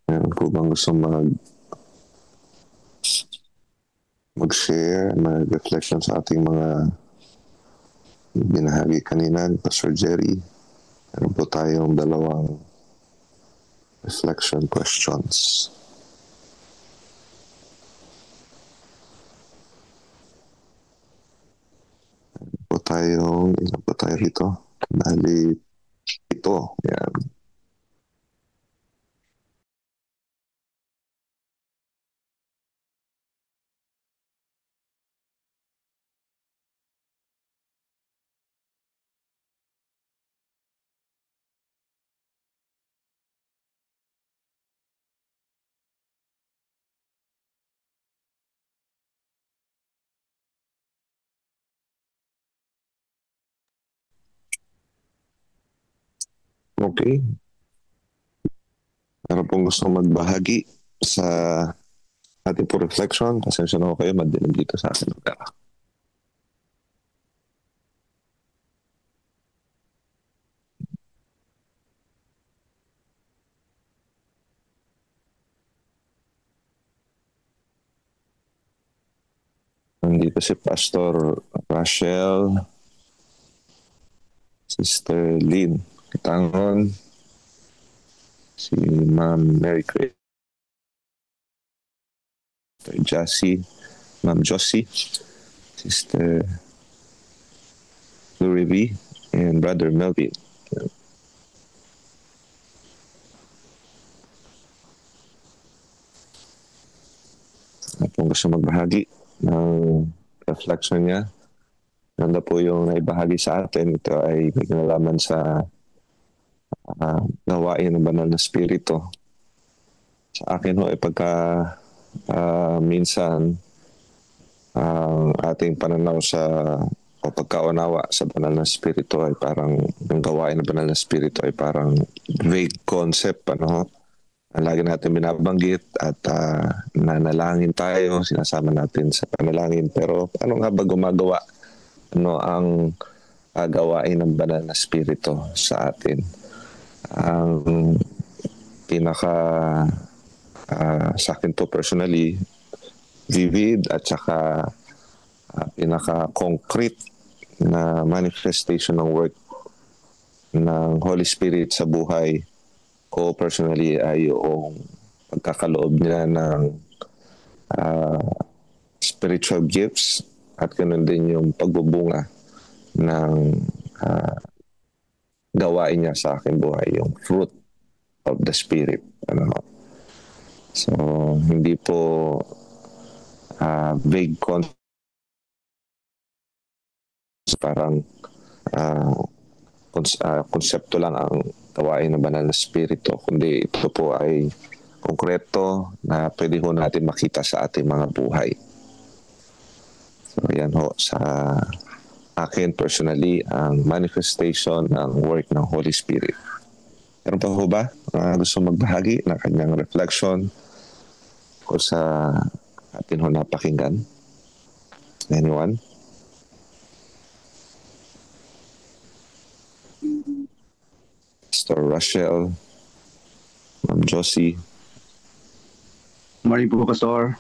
Meron po bang gusto mag-share, mag-reflection sa ating mga binahagi kanina ni Pastor Jerry? Meron po tayong 2 reflection questions. Ilan po tayo rito? Bali, ito. Yan. Okay. Meron pong gusto magbahagi sa ating po reflection. Pasensya na ko kayo, madilim dito sa ating lugar. Nandito si Pastor Rachel, Sister Lynn Kitangon, si Ma'am Mary Craig, Sister Jassy, Ma'am Josie, Sister Lurivi, and Brother Melvin. Kung gusto magbahagi ng reflection niya, ganda po yung naibahagi sa atin. Ito ay may kinalaman sa gawain ng banal na spirito. Sa akin ho, pagka minsan ang ating pananaw sa o pagkaunawa sa banal na spirito ay parang ang gawain ng banal na spirito ay parang vague concept, ano. Ang lagi natin binabanggit at nanalangin tayo, sinasama natin sa panalangin, pero ano nga ba gumagawa, ano ang gawain ng banal na spirito sa atin? Ang pinaka sa akin po personally vivid at saka pinaka-concrete na manifestation ng work ng Holy Spirit sa buhay ko personally ay yung pagkakaloob nila ng spiritual gifts at ganoon din yung pagbubunga ng gawain niya sa aking buhay, yung fruit of the Spirit. Ano? So, hindi po vague concept, parang konsepto lang ang gawain ng banal na spirito, kundi ito po ay konkreto na pwede ho natin makita sa ating mga buhay. So yan ho sa akin personally ang manifestation ng work ng Holy Spirit. Meron pa ho ba gusto magbahagi ng kanyang reflection o sa atin ho napakinggan? Anyone? Pastor Rachel, Ma'am Josie. Morning po, Pastor.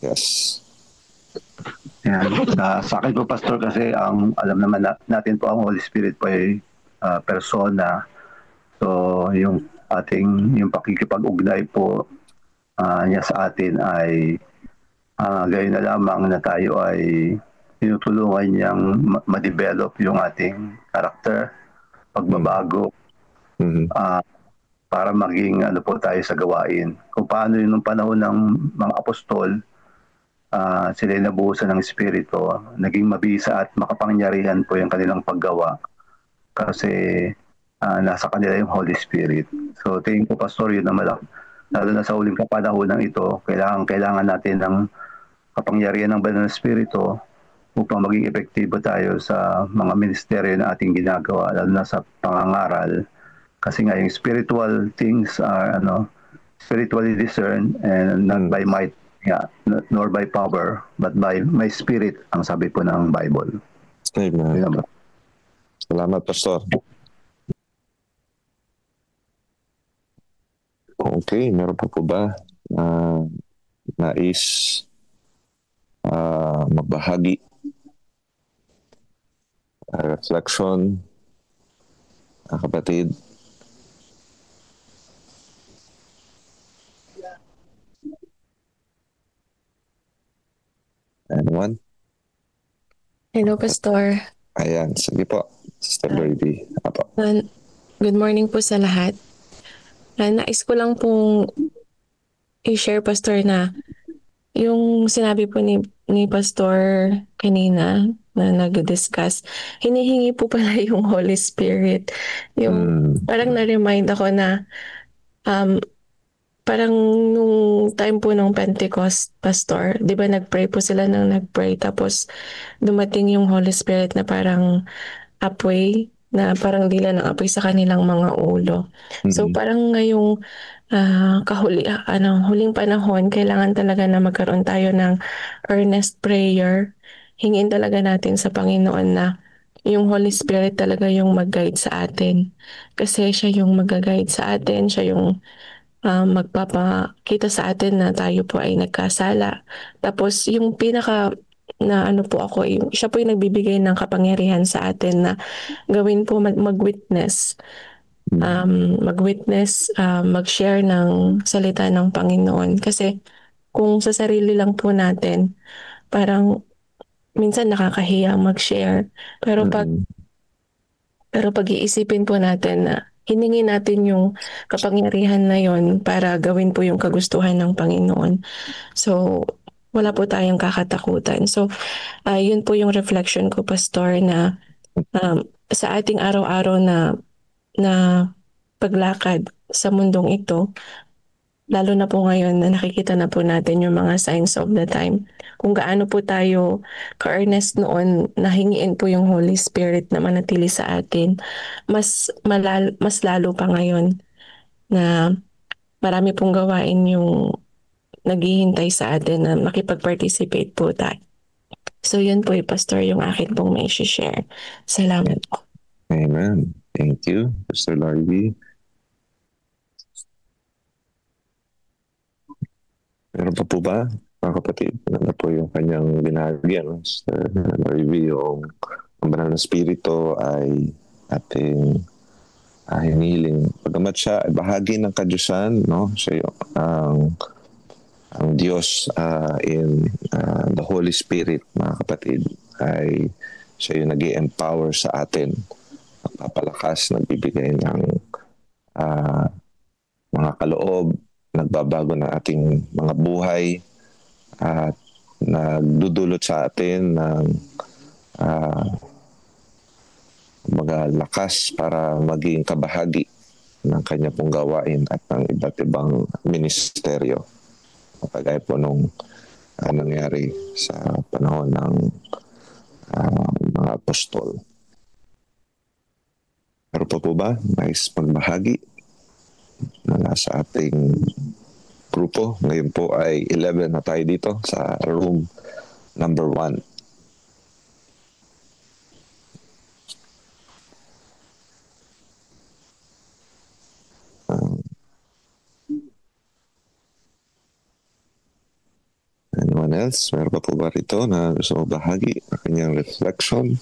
Yes. Yan. Sa akin po, Pastor, kasi ang alam naman natin po ang Holy Spirit po ay persona. So, yung pakikipag-ugnay po niya sa atin ay gayon na lamang na tayo ay tinutulungan niyang ma-develop yung ating karakter, pagbabago, para maging ano po tayo sa gawain. Kung paano yun nung panahon ng mga apostol, sila ay nabuhusan ng Espiritu, naging mabisa at makapangyarihan po yung kanilang paggawa kasi nasa kanila yung Holy Spirit. So tingin ko, Pastor, yun na lalo na sa huling kapanahon ng ito, kailangan natin ng kapangyarihan ng Banal na Espiritu upang maging epektibo tayo sa mga ministeryo na ating ginagawa, lalo na sa pangangaral. Kasi nga yung spiritual things are spiritually discerned and not by might, nor by power, but by my spirit, ang sabi po ng Bible. Amen. Salamat, Pastor. Okay, meron pa po ba nais magbahagi? Reflection, kapatid? Anyone? Hello, Pastor. Ayan, sige po. Sister Birdie. Apo. Good morning po sa lahat. Nais ko lang pong i-share, Pastor, na yung sinabi po ni Pastor kanina na nag-discuss, hinihingi po pala yung Holy Spirit. Yung parang na-remind ako na parang nung time po ng Pentecost, Pastor, di ba nag-pray po sila nag-pray, tapos dumating yung Holy Spirit na parang apoy, na parang dila ng apoy sa kanilang mga ulo. So parang ngayong huling panahon, kailangan talaga na magkaroon tayo ng earnest prayer. Hingin talaga natin sa Panginoon na yung Holy Spirit talaga yung mag-guide sa atin. Kasi siya yung mag-guide sa atin, siya yung magpapakita sa atin na tayo po ay nagkasala. Tapos yung pinaka na po ako, siya po yung nagbibigay ng kapangyarihan sa atin na gawin po mag-witness. Mag-share ng salita ng Panginoon. Kasi kung sa sarili lang po natin, parang minsan nakakahiya mag-share. Pero pag iisipin po natin na hiningi natin yung kapangyarihan na yon para gawin po yung kagustuhan ng Panginoon. So, wala po tayong kakatakutan. So, yun po yung reflection ko, Pastor, na sa ating araw-araw na paglakad sa mundong ito, lalo na po ngayon na nakikita na po natin yung mga signs of the time. Kung gaano po tayo ka-earnest noon na hingiin po yung Holy Spirit na manatili sa atin, mas lalo pa ngayon na marami pong gawain yung naghihintay sa atin na makipag-participate po tayo. So yun po Pastor yung akin pong may share. Salamat po. Amen. Thank you, Pastor Larry. Meron pa po ba, mga kapatid? Ano po yung kanyang binahagi, Pastor Larry, yung ang banal na spirito ay ating hinihiling. Pagamat siya ay bahagi ng kadyusan, no? Siya yung ang Diyos in the Holy Spirit, mga kapatid, ay siya yung nag-i-empower sa atin, nagpapalakas, nagbibigay ng mga kaloob, nagbabago ng ating mga buhay, at nagdudulot sa atin ng lakas para maging kabahagi ng kanya pong gawain at ng iba't ibang ministeryo. Kagaya po nung nangyari sa panahon ng mga apostol. Pero po ba, nais magbahagi na nasa ating grupo? Ngayon po ay 11 na tayo dito sa room number 1. Anyone else? Meron pa po ba rito na gusto magbahagi ng kanyang reflection?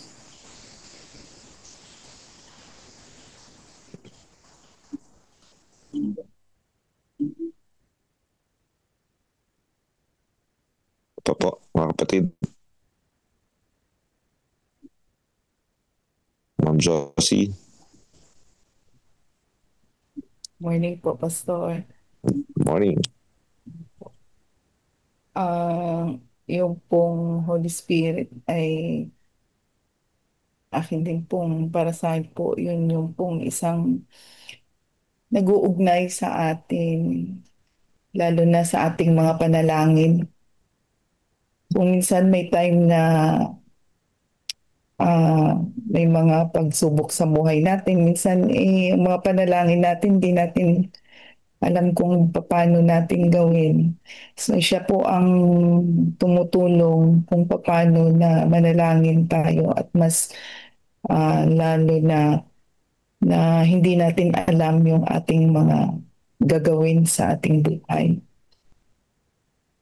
Ito po, mga kapatid. Ma'am Josie. Morning po, Pastor. Morning. Yung pong Holy Spirit ay akin din pong para sa akin po, yun yung pong isang nag-uugnay sa atin, lalo na sa ating mga panalangin. Kung minsan may time na may mga pagsubok sa buhay natin, minsan ang mga panalangin natin, di natin alam kung paano natin gawin. So siya po ang tumutulong kung paano na manalangin tayo at mas lalo na hindi natin alam yung ating mga gagawin sa ating buhay.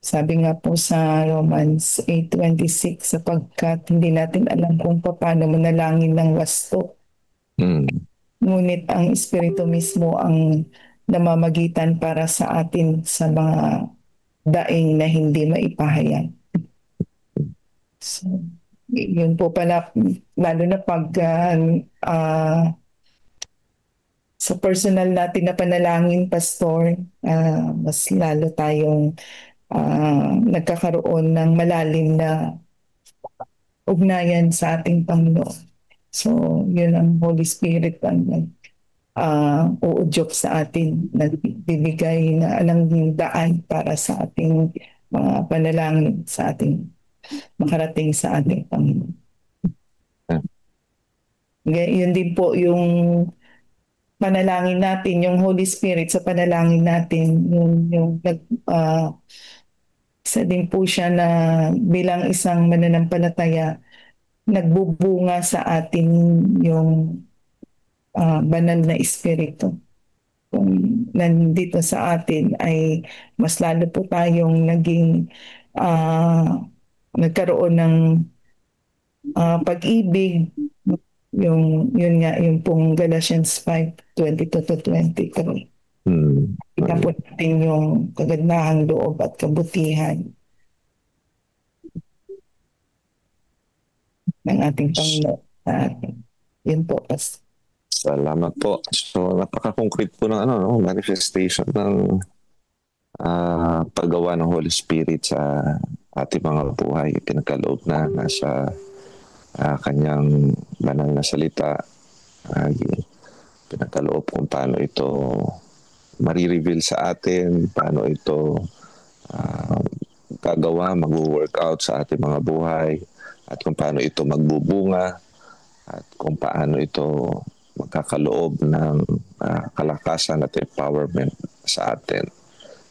Sabi nga po sa Romans 8:26, sapagkat hindi natin alam kung paano manalangin ng wasto. Ngunit ang Espiritu mismo ang namamagitan para sa atin sa mga daing na hindi maipahayag. So, yun po pala, lalo na pag sa personal natin na panalangin, Pastor, mas lalo tayong nagkakaroon ng malalim na ugnayan sa ating Panginoon. So, yun ang Holy Spirit ang uudyok sa atin, nagbibigay na alang daan para sa ating mga panalangin, sa ating makarating sa ating Panginoon. Yun din po yung panalangin natin, yung Holy Spirit sa panalangin natin, yung isa din po siya na bilang isang mananampalataya, nagbubunga sa atin yung banal na espiritu. Kung nandito sa atin ay mas lalo po tayong nagkaroon ng pag-ibig, yun nga yung pong Galatians 5:22-23. Kita po natin yung kagandahang loob at kabutihan ng ating Panginoon sa atin. Yun po, Pastor. Salamat po. So, napaka-concrete po ng manifestation ng paggawa ng Holy Spirit sa ating mga buhay. Pinagkaloob na nasa kanyang banal na salita. Pinagkaloob kung paano ito marireveal sa atin, paano ito gagawa, mag-workout sa ating mga buhay, at kung paano ito magbubunga, at kung paano ito magkakaloob ng kalakasan at empowerment sa atin.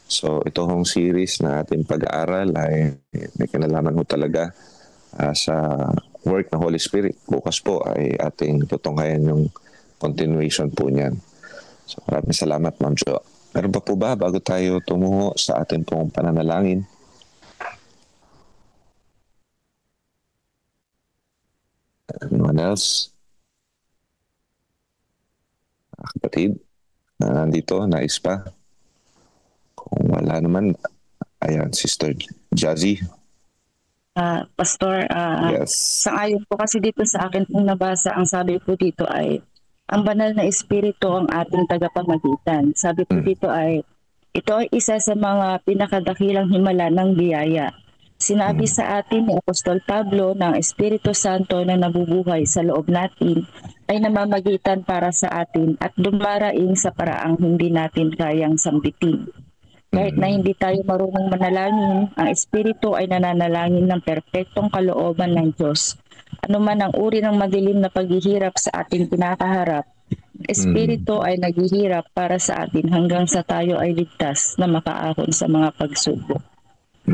So ito hong series na ating pag-aaral ay may kinalaman ho talaga sa work ng Holy Spirit. Bukas po ay ating tutunghayan yung continuation po niyan. So maraming salamat, Ma'am Jo. Meron pa po ba bago tayo tumungo sa ating pong pananalangin? Anyone else? Kapatid, nandito, nais pa? Kung wala naman, ayan, Sister Jazzy. Pastor, Yes. sangayon po kasi dito sa akin pong nabasa, ang sabi po dito ay, ang banal na espiritu ang ating tagapamagitan. Sabi po dito ay, ito ay isa sa mga pinakadakilang himala ng biyaya. Sinabi sa atin ni Apostol Pablo na ang Espiritu Santo na nabubuhay sa loob natin ay namamagitan para sa atin at dumaraing sa paraang hindi natin kayang sambitin. Kahit na hindi tayo marunong manalangin, ang Espiritu ay nananalangin ng perpektong kalooban ng Diyos. Ano man ang uri ng madilim na paghihirap sa ating kinakaharap, ang Espiritu ay naghihirap para sa atin hanggang sa tayo ay ligtas na makaahon sa mga pagsubok.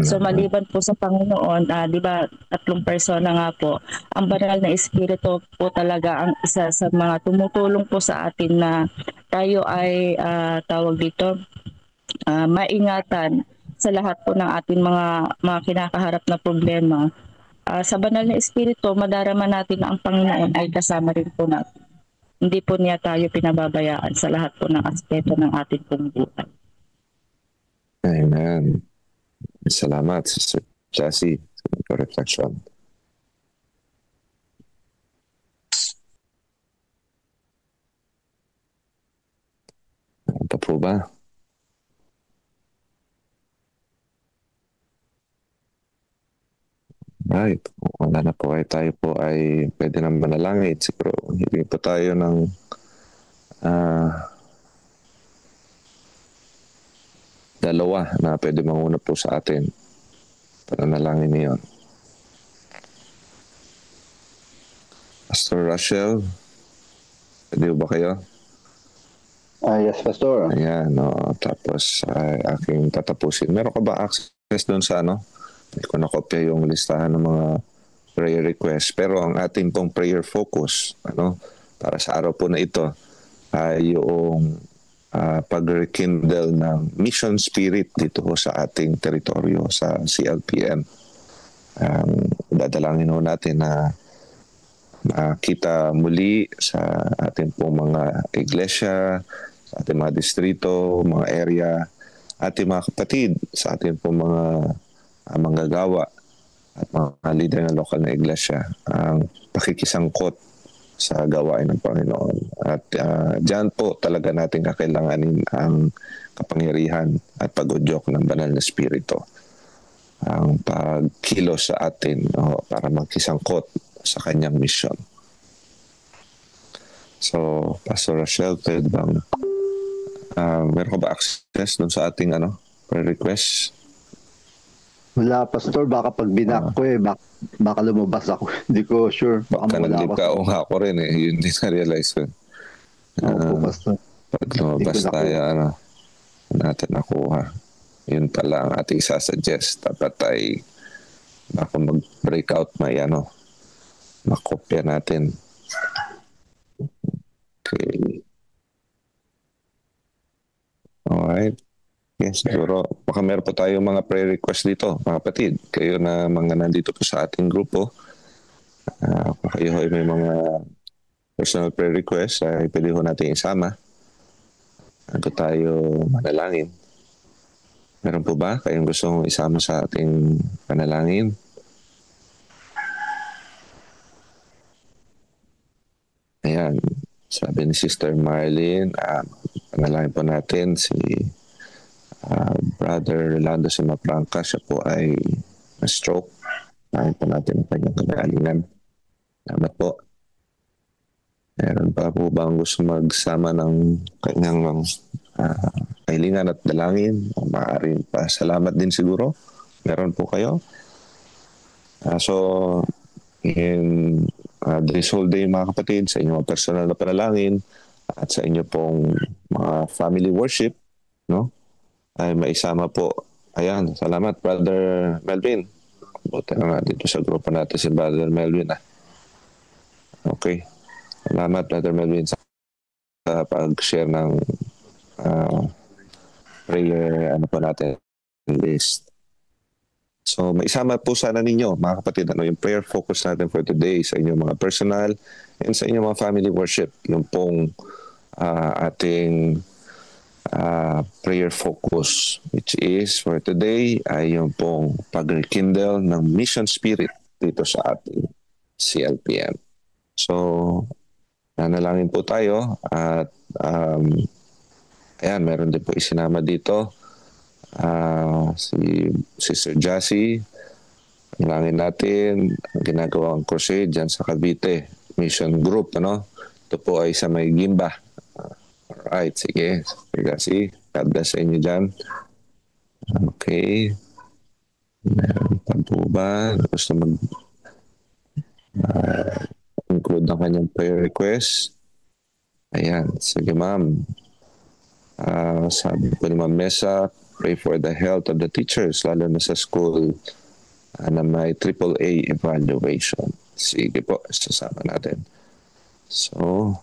So maliban po sa Panginoon, di ba, 3 persona nga po, ang banal na Espiritu po talaga ang isa sa mga tumutulong po sa atin na tayo ay tawag dito, maingatan sa lahat po ng ating mga kinakaharap na problema. Sa banal na Espiritu, madarama natin na ang Panginoon ay kasama rin po natin. Hindi po niya tayo pinababayaan sa lahat po ng aspeto ng ating pong buhay. Amen. Salamat, Sister Jazzy, sa reflection. Ito po ba? Right. Wala na po ay tayo po ay pwede nang manalangin. Siguro, hindi po tayo ng dalawa na pwede manguna po sa atin. Pananalangin niyon. Pastor Rachel, pwede ba kayo? Yes, Pastor. Ayan, no. Tapos aking tatapusin. Meron ka ba access doon sa Hindi ko nakopya yung listahan ng mga prayer requests. Pero ang ating pong prayer focus, para sa araw po na ito, ay yung pag-rekindle ng mission spirit dito sa ating teritoryo sa CLPM. Dadalangin ho natin na makita muli sa ating pong mga iglesia, sa ating mga distrito, mga area, ating mga kapatid, sa ating pong mga manggagawa at mga leader ng lokal na iglesia, ang pakikisangkot sa gawain ng Panginoon. At diyan po talaga natin kakailanganin ang kapangyarihan at pag-udyok ng banal na espiritu. Ang pagkilos sa atin para magkisangkot sa kanyang mission. So, Pastor Rachel, pwede bang meron ka ba access dun sa ating prayer request? Wala, Pastor. Baka pag binak ko baka lumabas ako. Hindi ko sure. Baka nag-leave ka. O nga ako rin eh. Yun din na-realize ko. Opo, Pastor. Pag lumabas tayo, natin nakuha. Yun pala ang ating isasuggest. Dapat ay baka mag-breakout makopya natin. Okay. Alright. Yes, siguro baka meron po tayo mga prayer request dito, mga kapatid. Kayo na mga nandito po sa ating grupo. Kayo ay may mga personal prayer request ay pwede ho natin isama. Ano tayo manalangin? Meron po ba kayong gustong isama sa ating panalangin? Ayan, sabi ni Sister Marlene, panalangin po natin si Brother Rolando Simapranca. Siya po ay na-stroke. Panalangin po natin ang kanyang kagalingan. Salamat po. Meron pa po bang gusto magsama ng kanyang kahilingan at dalangin, o maaaring pasalamat din siguro, meron po kayo. So, in this whole day mga kapatid, sa inyong mga personal na panalangin at sa inyo pong mga family worship, no, ay maisama po. Ayan, salamat Brother Melvin. Buti na nga dito sa grupo natin si Brother Melvin. Okay. Salamat Brother Melvin sa pag-share ng prayer po natin list. So maisama po sana ninyo mga kapatid yung prayer focus natin for today sa inyong mga personal and sa inyong mga family worship. Yung pong ating prayer focus, which is for today ay yung pong pag-rekindle ng mission spirit dito sa ating CLPM. So nanalangin po tayo at ayan, meron din po isinama dito si Sister Jassy. Nalangin natin ang ginagawang crusade dyan sa Cavite Mission Group, ano? Ito po ay sa may Gimba. Alright, sige. Sister Jassy, God bless sa inyo dyan. Okay. Meron pa po ba? Gusto include ang kanyang prayer request. Ayan, sige ma'am. Sabi po ni Ma'am Mesa, pray for the health of the teachers, lalo na sa school na may AAA evaluation. Sige po, sasama natin. So,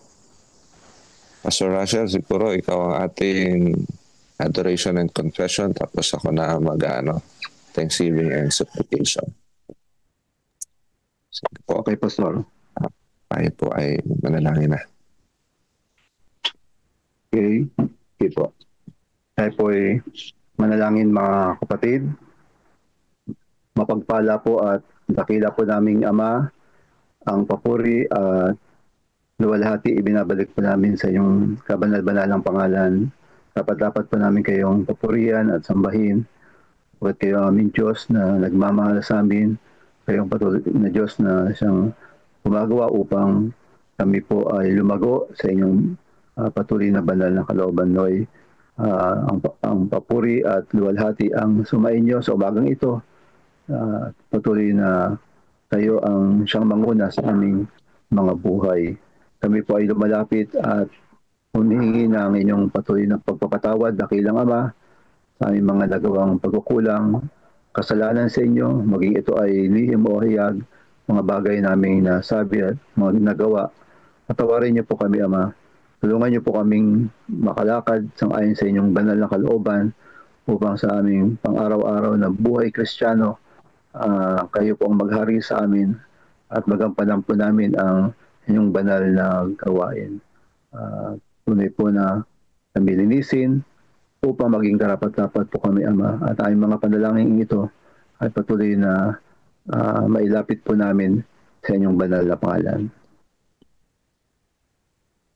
Pastor Rachel, siguro ikaw ang ating adoration and confession, tapos ako na thanksgiving and supplication. Sige po. Okay, Pastor. Tayo po ay manalangin na. Okay. Okay po. Tayo po ay manalangin mga kapatid. Mapagpala po at dakila po naming Ama, ang papuri at luwalhati ibinabalik po namin sa iyong kabanal-banalang pangalan. Dapat po namin kayong papurihan at sambahin. At kayo aming Diyos na nagmamahal sa amin. Kayong patuloy na Diyos na siyang gumagawa upang kami po ay lumago sa inyong patuloy na banal na kalooban. Noy, ang papuri at luwalhati ang sumainyo sa umagang ito. Patuloy na kayo ang siyang manguna sa aming mga buhay. Kami po ay lumalapit at humihingi ng inyong patuloy na pagpapatawad, dakilang Ama, sa aming mga nagawang pagkukulang, kasalanan sa inyo, maging ito ay lihim o hiyag, mga bagay naming nasabi at mga nagawa. Patawarin niyo po kami, Ama. Tulungan niyo po kaming makalakad sang-ayon sa inyong banal na kalooban upang sa aming pang-araw-araw na buhay Kristiyano, kayo po ang maghari sa amin at magampanan po namin ang inyong banal na gawain. Tunay po na kami linisin upang maging karapat-dapat po kami, Ama. At ang mga panalangin ito ay patuloy na mailapit po namin sa inyong banal na pangalan.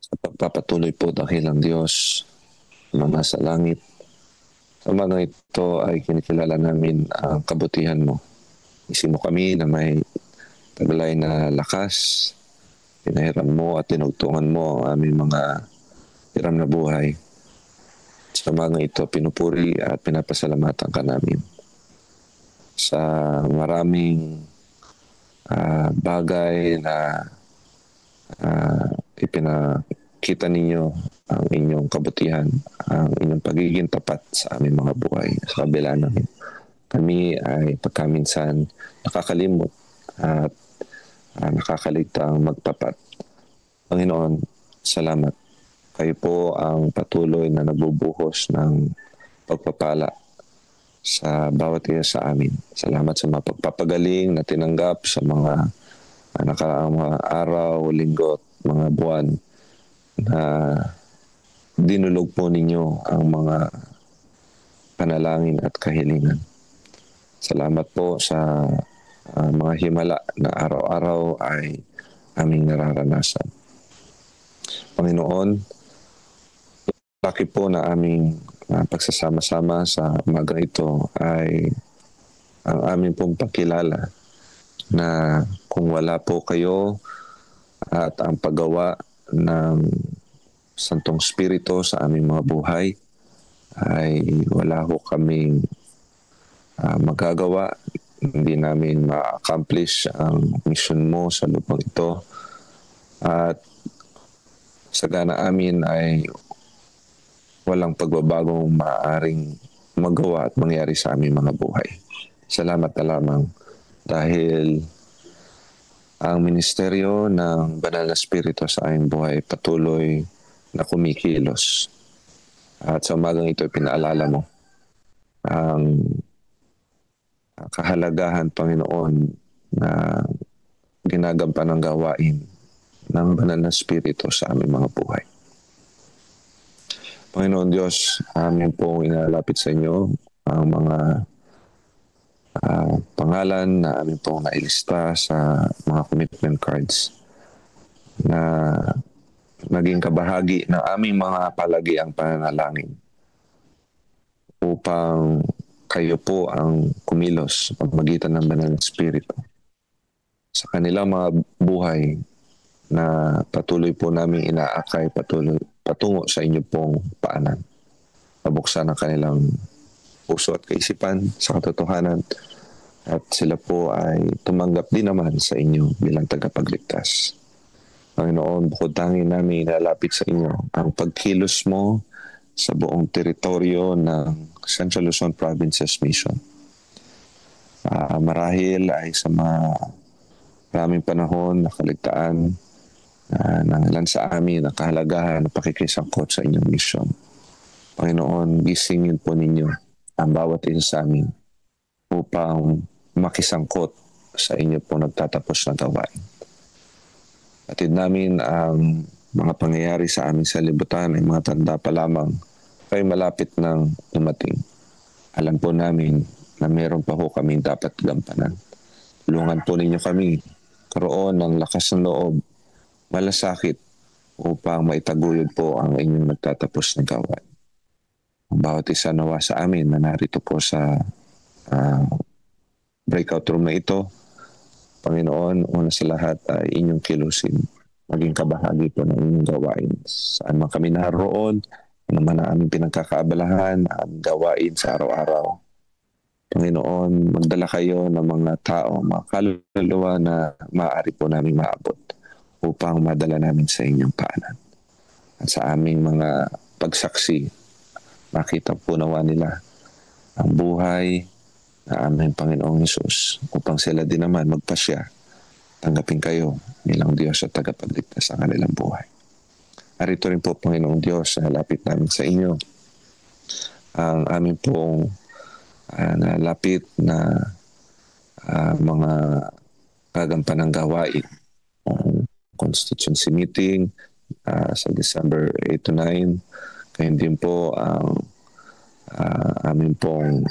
Sa pagpapatuloy po dakilang Diyos na nasa langit, sa mga ito ay kinikilala namin ang kabutihan mo. Isin mo kami na may taglay na lakas, pinahiram mo at tinugtungan mo ang aming mga hiram na buhay. Sa mga ito, pinupuri at pinapasalamatan ka namin. Sa maraming bagay na ipinakita ninyo ang inyong kabutihan, ang inyong pagiging tapat sa aming mga buhay. Sa kabila namin, kami ay pagkaminsan nakakalimot at nakakaligtang magtapat. Panginoon, salamat. Kayo po ang patuloy na nabubuhos ng pagpapala sa bawat isa sa amin. Salamat sa mga pagpapagaling na tinanggap sa mga nakaraang mga araw, linggo, mga buwan na dinulog po ninyo ang mga panalangin at kahilingan. Salamat po sa mga himala na araw-araw ay aming nararanasan. Panginoon, laki po na aming pagsasama-sama sa umaga ito ay ang aming pong pagkilala na kung wala po kayo at ang paggawa ng Santong Espiritu sa aming mga buhay, ay wala ho kaming magagawa. Hindi namin ma-accomplish ang mission mo sa lupang ito. At sa gana amin ay walang pagbabagong maaaring magawa at mangyari sa aming mga buhay. Salamat na lamang dahil ang ministeryo ng Banal na Espiritu sa aming buhay patuloy na kumikilos. At sa umagang ito, pinaalala mo ang kahalagahan, Panginoon, na ginagampan ng gawain ng Banal na Espiritu sa aming mga buhay. Panginoon Diyos, amin pong inalapit sa inyo ang mga pangalan na amin pong nailista sa mga commitment cards na naging kabahagi ng aming mga palagiang pananalangin upang kayo po ang kumilos sa pamamagitan ng Banal na Espiritu sa kanilang mga buhay na patuloy po namin inaakay patungo sa inyo pong paanan. Pabuksan ang kanilang puso at kaisipan sa katotohanan at sila po ay tumanggap din naman sa inyo bilang tagapagligtas. Panginoon, bukod tanging namin inalapit sa inyo ang pagkilos mo sa buong teritoryo ng Central Luzon Provinces Mission. Marahil ay sa maraming panahon na kaligtaan ng ilan sa amin ang kahalagahan ng pakikisangkot sa inyong mission. Panginoon, gisingin po ninyo ang bawat isa sa amin upang makisangkot sa inyo po nagtatapos na gawain. Atid namin ang mga pangyayari sa aming salibutan ay mga tanda pa lamang kayo malapit ng dumating. Alam po namin na meron pa ho kaming dapat gampanan. Tulungan po ninyo kami karoon ng lakas ng loob, malasakit upang maitaguyod po ang inyong nagtatapos na gawain. Ang bawat isa nawa sa amin na narito po sa breakout room na ito, Panginoon, una sa lahat ay inyong kilusin. Maging kabahagi po ng inyong gawain. Saan man kami naroon, ano man ang aming pinagkakaabalahan, ang gawain sa araw-araw. Panginoon, magdala kayo ng mga tao, mga kaluluwa na maaari po namin maabot upang madala namin sa inyong paanan. At sa aming mga pagsaksi, makita po nawa nila ang buhay na aming Panginoong Hesus upang sila din naman magpasya, tanggapin kayo bilang Diyos at tagapagligtas sa kanilang buhay. Arito rin po, Panginoong Diyos, nalapit namin sa inyo ang aming pong nalapit na mga kagampanang gawain. Ang constituency meeting sa December 8 to 9. Kaya din po ang aming pong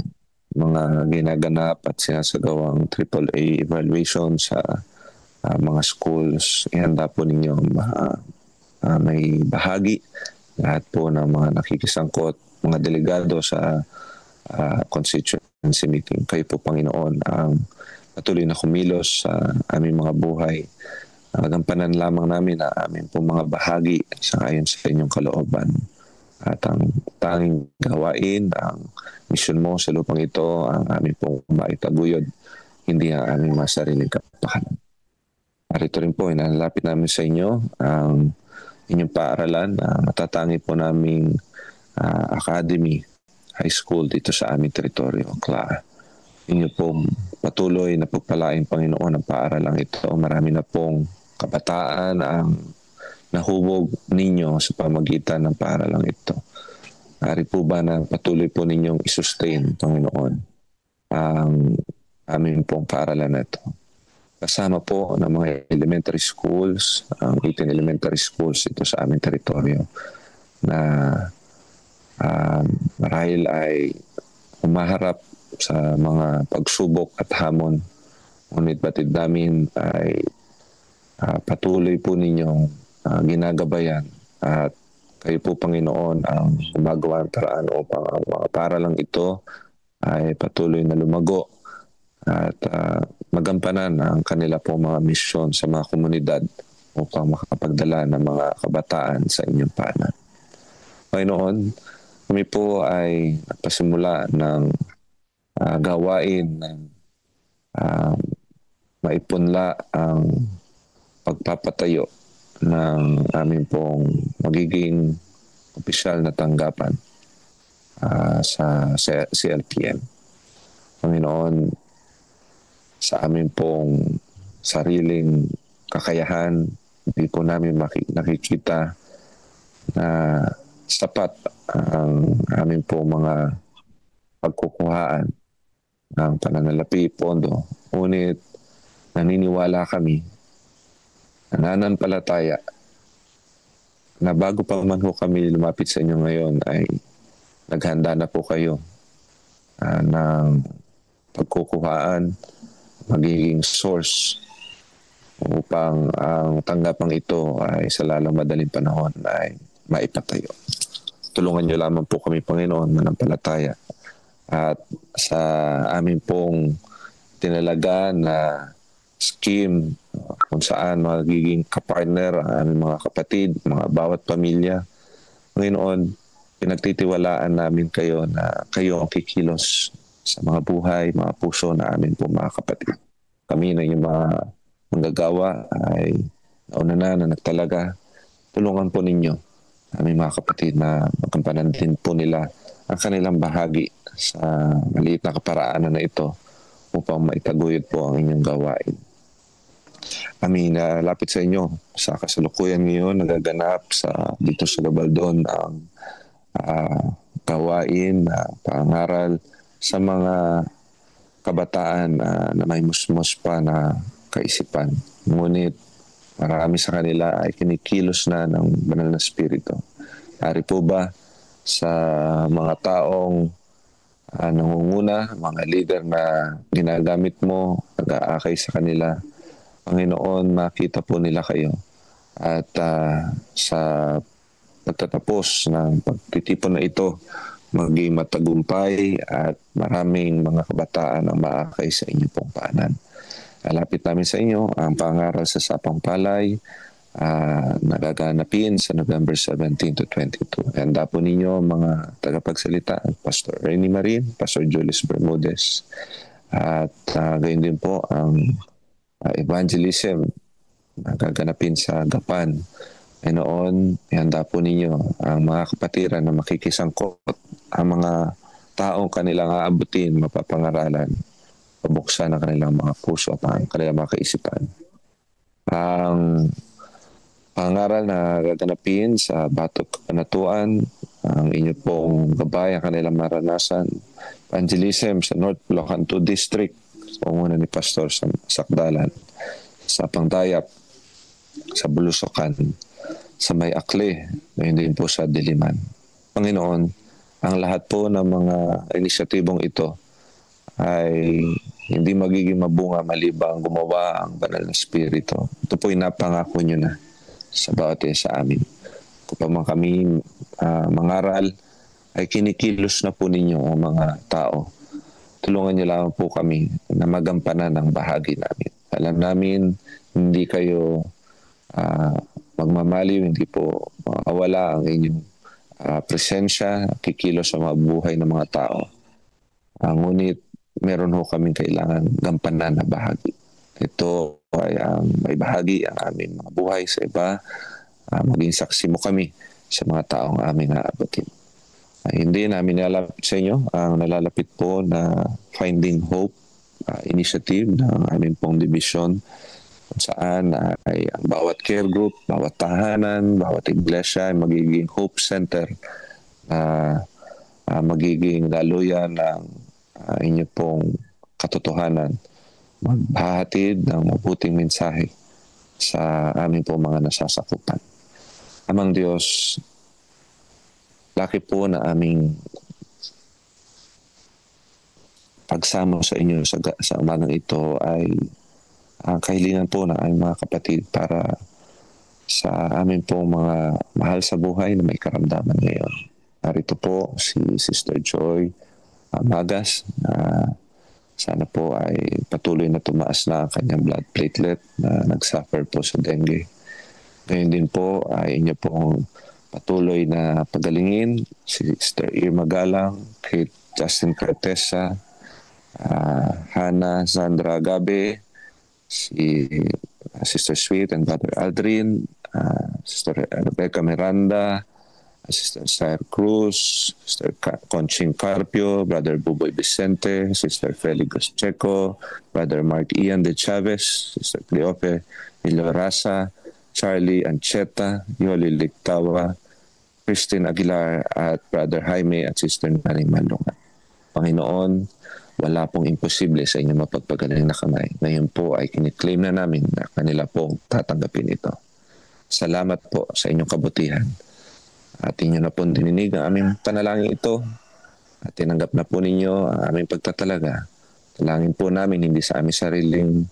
mga ginaganap at sinasagawang AAA evaluation sa mga schools. Ihanda po ninyo may bahagi lahat po ng mga nakikisangkot, mga delegado sa constituency meeting. Kayo po, Panginoon, ang patuloy na kumilos sa aming mga buhay. Gampanan lamang namin ang aming po mga bahagi sa ayon sa inyong kalooban. At ang tanging gawain, ang mission mo sa lupang ito, ang aming pong maitaguyod, hindi ang aming masariling kapakanan. Arito rin po, inalapit namin sa inyo ang inyong paaralan, matatangi po naming academy, high school dito sa aming teritoryo, Clara. Inyo pong patuloy na pagpalaing Panginoon ang paaralang ito. Marami na pong kabataan ang nahubog ninyo sa pamagitan ng paaralang ito. Ari po ba na patuloy po ninyong isustain, Panginoon, ang aming pong paaralan na ito. Kasama po ng mga elementary schools, ang 18 elementary schools ito sa aming teritoryo na marahil ay humaharap sa mga pagsubok at hamon. Ngunit batid namin ay patuloy po ninyong ginagabayan at kayo po, Panginoon, ang gumagawa ng paraan upang ang mga paaralang ito ay patuloy na lumago at magampanan ang kanila po mga misyon sa mga komunidad upang makapagdala ng mga kabataan sa inyong paanan. Panginoon, kami po ay nagpasimula ng gawain ng maipunla ang pagpapatayo ng aming pong magiging opisyal na tanggapan sa CLPM. Panginoon, sa aming pong sariling kakayahan, hindi po namin nakikita na sapat ang aming po mga pagkukuhaan ng pananalapi, pondo. Ngunit naniniwala kami, nananampalataya na bago pa man ho kami lumapit sa inyo ngayon ay naghanda na po kayo ng pagkukuhaan, magiging source upang ang tanggapang ito ay sa lalong madaling panahon ay maipatayo. Tulungan niyo lamang po kami, Panginoon, manampalataya at sa aming pong tinalaga na scheme kung saan magiging kapartner ang aming mga kapatid, mga bawat pamilya. Panginoon, pinagtitiwalaan namin kayo na kayo ang kikilos sa mga buhay, mga puso na amin po mga kapatid. Kami na yung mga manggagawa ay nauna na nagtalaga. Tulungan po ninyo aming mga kapatid na magampanan din po nila ang kanilang bahagi sa maliit na kaparaanan na ito upang maitaguyod po ang inyong gawain. Kami lapit sa inyo sa kasalukuyan ngayon nagaganap dito sa Gabaldon ang gawain na pangaral sa mga kabataan na may musmos pa na kaisipan. Ngunit marami sa kanila ay kinikilos na ng banal na spirito. Ari po ba sa mga taong nangunguna, mga leader na ginagamit mo, nag-aakay sa kanila, Panginoon, makita po nila kayo. At sa pagtatapos ng pagtitipon na ito, maging matagumpay at maraming mga kabataan ang maakay sa inyo pong paanan. Lapit namin sa inyo ang pangaral sa Sapang Palay nagaganapin sa November 17 to 22. Handa po ninyo mga tagapagsalita, Pastor Ernie Marin, Pastor Julius Bermudez. At gayon din po ang evangelism nagaganapin sa Gapan. Noon, ihanda po ninyo ang mga kapatiran na makikisangkot ang mga taong kanilang aabutin, mapapangaralan, pabuksan ang kanilang mga puso at ang kanilang mga kaisipan. Ang pangaral na gaganapin sa Batok Kabanatuan, ang inyo pong gabay, ang kanilang maranasan, evangelism sa North Bulacan 2 District, sa panguna ni Pastor Sakdalan, sa Pangdayap, sa Bulusokan, sa May Akle, ngayon din po sa Diliman. Panginoon, ang lahat po ng mga inisyatibong ito ay hindi magiging mabunga malibang gumawa ang banal na spirito. Ito po'y napangako nyo na sa bawat isa sa amin. Kung pa man kami mangaral, ay kinikilos na po ninyo ang mga tao. Tulungan niyo lang po kami na magampanan ang bahagi namin. Alam namin, hindi kayo magmamaliw, hindi po mawala ang inyong presensya, kikilos sa mga buhay ng mga tao. Ngunit meron ho kaming kailangan gampanan na bahagi. Ito ay ang may bahagi ang aming mga buhay sa iba, maging saksi mo kami sa mga taong aming naabutin. Hindi namin nalalapit sa inyo ang nalalapit po na Finding Hope initiative ng aming pong division, kung saan ay ang bawat care group, bawat tahanan, bawat iglesia ay magiging hope center na magiging daluyan ng inyo pong katotohanan, maghahatid ng mabuting mensahe sa aming pong mga nasasakupan. Amang Diyos, laki po na aming pagsama sa inyo sa umagang ito ay ang kahilingan po ng aming mga kapatid para sa amin po mga mahal sa buhay na may karamdaman ngayon. Narito po si Sister Joy Magas na sana po ay patuloy na tumaas na ang kanyang blood platelet na nagsuffer po sa dengue. Ngayon din po ay inyo pong patuloy na pagalingin si Sister Irma Galang, kay Justin Cartesa, Hannah Sandra Gabe, si Sister Sweet and Brother Aldrin, Sister Rebecca Miranda, Sister Sair Cruz, Sister Conching Carpio, Brother Buboy Vicente, Sister Felix Checo, Brother Mark Ian de Chavez, Sister Cleope Milorasa, Charlie Ancheta, Yoli Lictawa, Christine Aguilar at Brother Jaime at Sister Naring Malungat. Panginoon, wala pong imposible sa inyong mapagpagaling na kamay. Ngayon po ay kiniklaim na namin na kanila pong tatanggapin ito. Salamat po sa inyong kabutihan. At inyo na po dininig ang aming panalangin ito at tinanggap na po ninyo ang aming pagtatalaga. Talangin po namin hindi sa aming sariling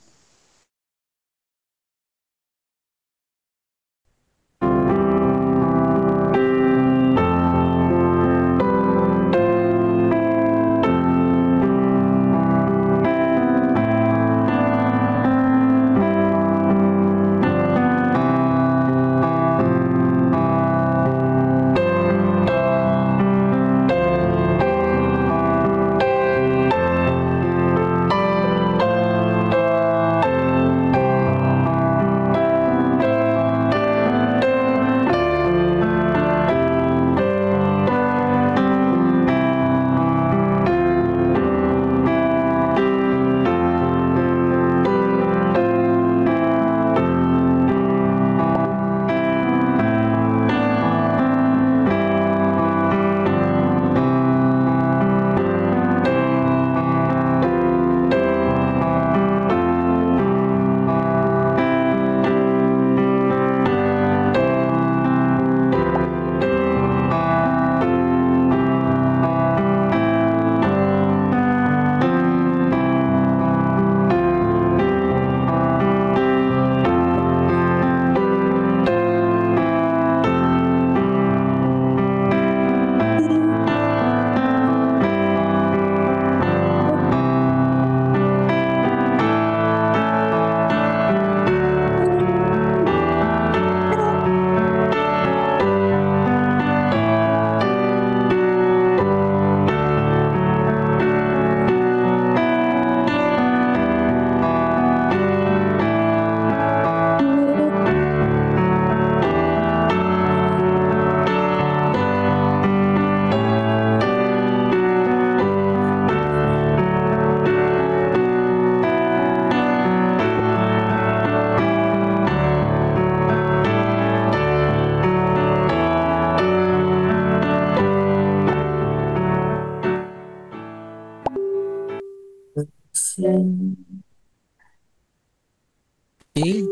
Okay.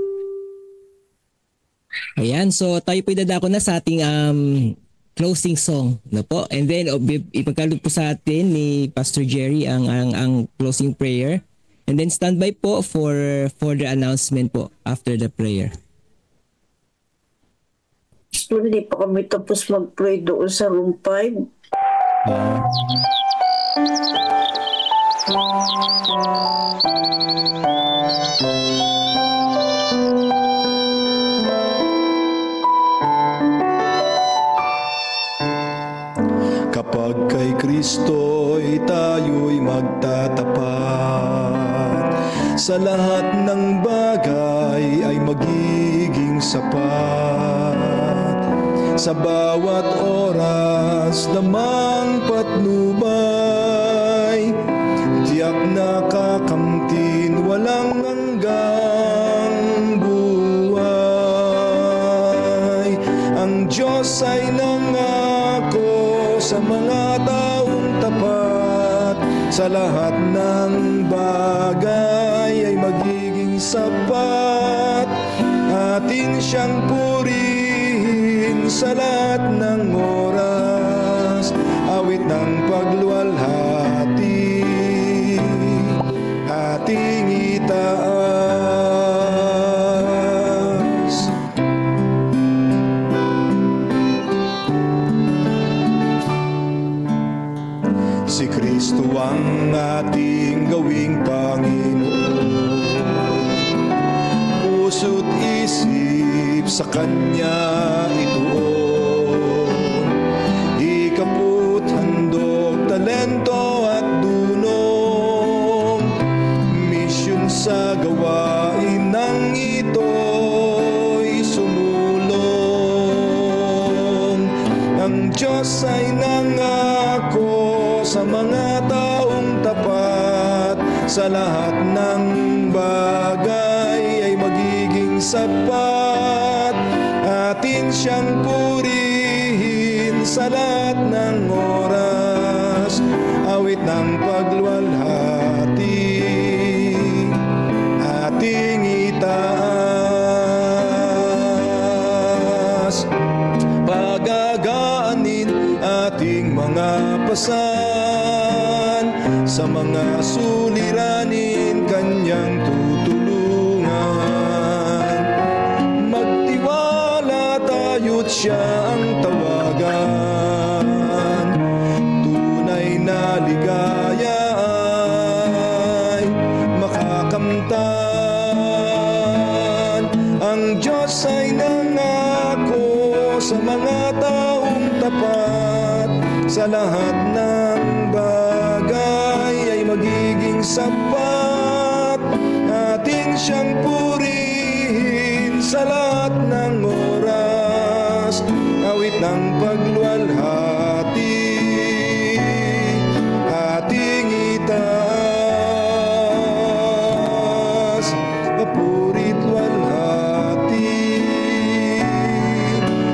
Ayan, so tayo po dadako na sa ating closing song, no po. And then ipagkaloob po sa atin ni Pastor Jerry ang closing prayer. And then standby po for the announcement po after the prayer. So, hindi pa kami tapos mag-pray doon sa room 5. Kapag kay Kristo'y tayo'y magtatapat, sa lahat ng bagay ay magiging sapat. Sa bawat oras namang patnubay, tiyak na kakamtin walang hanggang buhay. Ang Diyos ay nangako sa mga taong tapat, sa lahat ng bagay ay magiging sapat. Atin siyang purihin sa lahat ng oras, awit ng pagluwalhati ating itaas. Si Kristo ang ating gawing Panginoon, puso't isip sa Kanya ituon. sa gawain ng ito'y sumulong. Ang Diyos ay nangako sa mga taong tapat, sa lahat ng bagay ay magiging sapat. Atin siyang purihin sa lahat ng oras, awit ng pagluwalhati ating itaas. Pagagaanin ating mga pasan, sa mga suliranin kanyang tutulungan. Magtiwala tayo't siya ang tawagan, tunay na ligaya ay makakamtan. Ang Diyos ay nangako sa mga taong tapat, sa lahat ng bagay ay magiging sapat. Atin siyang purihin sa lahat ng oras, awit ng pagluwalhati ating itaas. Papuri't luwalhati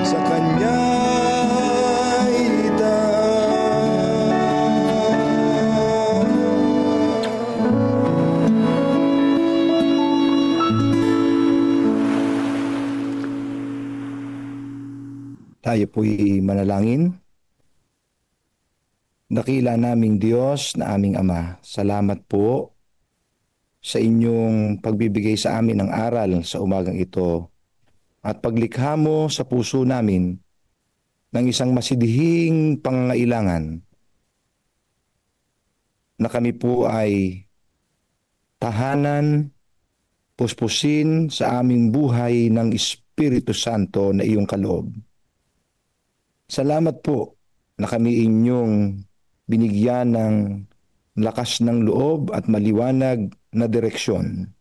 sa kanya Tayo po'y manalangin. Dakila naming Diyos na aming Ama, salamat po sa inyong pagbibigay sa amin ng aral sa umagang ito at paglikha mo sa puso namin ng isang masidhing pangangailangan na kami po ay tahanan, puspusin sa aming buhay ng Espiritu Santo na iyong kaloob. Salamat po na kami inyong binigyan ng lakas ng loob at maliwanag na direksyon.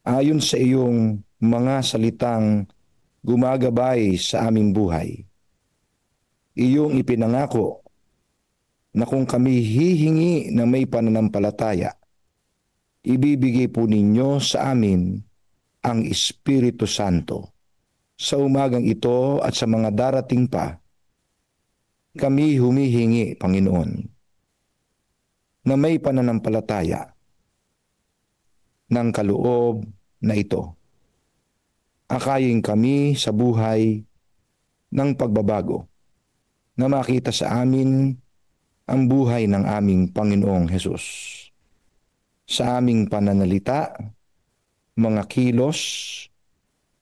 Ayon sa iyong mga salitang gumagabay sa aming buhay. Iyong ipinangako na kung kami hihingi na may pananampalataya, ibibigay po ninyo sa amin ang Espiritu Santo. Sa umagang ito at sa mga darating pa, kami humihingi, Panginoon, na may pananampalataya ng kaloob na ito. Akayin kami sa buhay ng pagbabago na makita sa amin ang buhay ng aming Panginoong Hesus. Sa aming pananalita, mga kilos,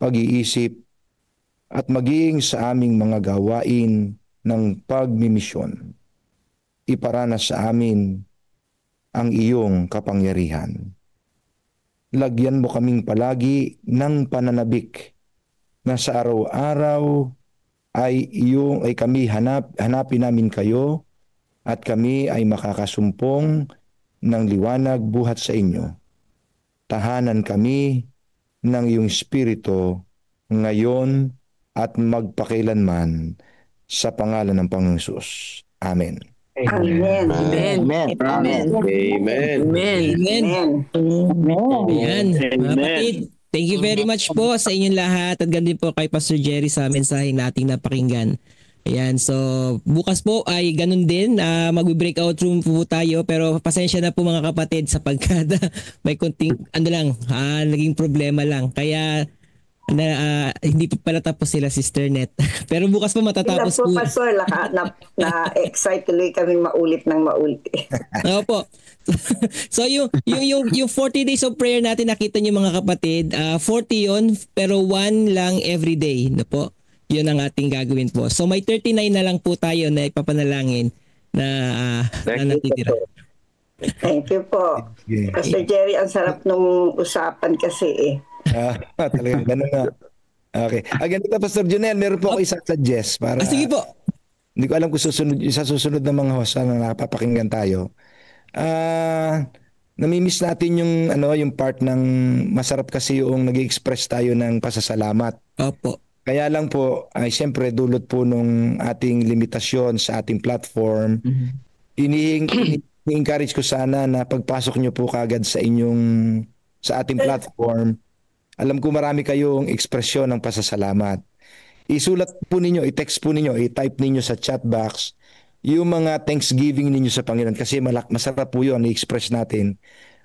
pag-iisip, at maging sa aming mga gawain ng pagmimisyon, iparanas sa amin ang iyong kapangyarihan. Lagyan mo kaming palagi ng pananabik na sa araw-araw ay kami hanapin namin kayo at kami ay makakasumpong ng liwanag buhat sa inyo. Tahanan kami ng iyong Espiritu ngayon at magpakailanman, sa pangalan ng Panginoong Hesus. Amen. Amen. Amen. Amen. Amen. Amen. Amen. Ayan. Mga kapatid, thank you very much po sa inyong lahat at ganun din po kay Pastor Jerry sa mensahe nating napakinggan. Ayan, so bukas po ay ganun din, mag-breakout room po tayo, pero pasensya na po mga kapatid sapagkat may konting naging problema lang. Kaya hindi pa pala tapos sila, Sister Net. Pero bukas po matatapos po. Pastor, na-excite tuloy kaming maulit ng maulit. Opo. So yung 40 days of prayer natin, nakita niyo mga kapatid, 40 yon pero 1 lang every day, no po. Yun ang ating gagawin po. So may 39 na lang po tayo na ipapanalangin na natitira. Thank you po. Pastor Jerry, ang sarap nung usapan kasi Talagang ganun na. Okay. Ganito, Pastor Junel, meron po ako isang suggest para... sige po. Hindi ko alam kung susunod na mga host na napapakinggan tayo. namimiss natin yung part ng masarap kasi yung nag-express tayo ng pasasalamat. Opo. Kaya lang po, ay siyempre dulot po nung ating limitasyon sa ating platform. Ini-encourage ko sana na pagpasok nyo po kagad sa ating platform. Alam ko marami kayong ekspresyon ng pasasalamat. Isulat po ninyo, i-text po ninyo, i-type ninyo sa chat box yung mga Thanksgiving ninyo sa Panginoon kasi masarap po yun, i-express natin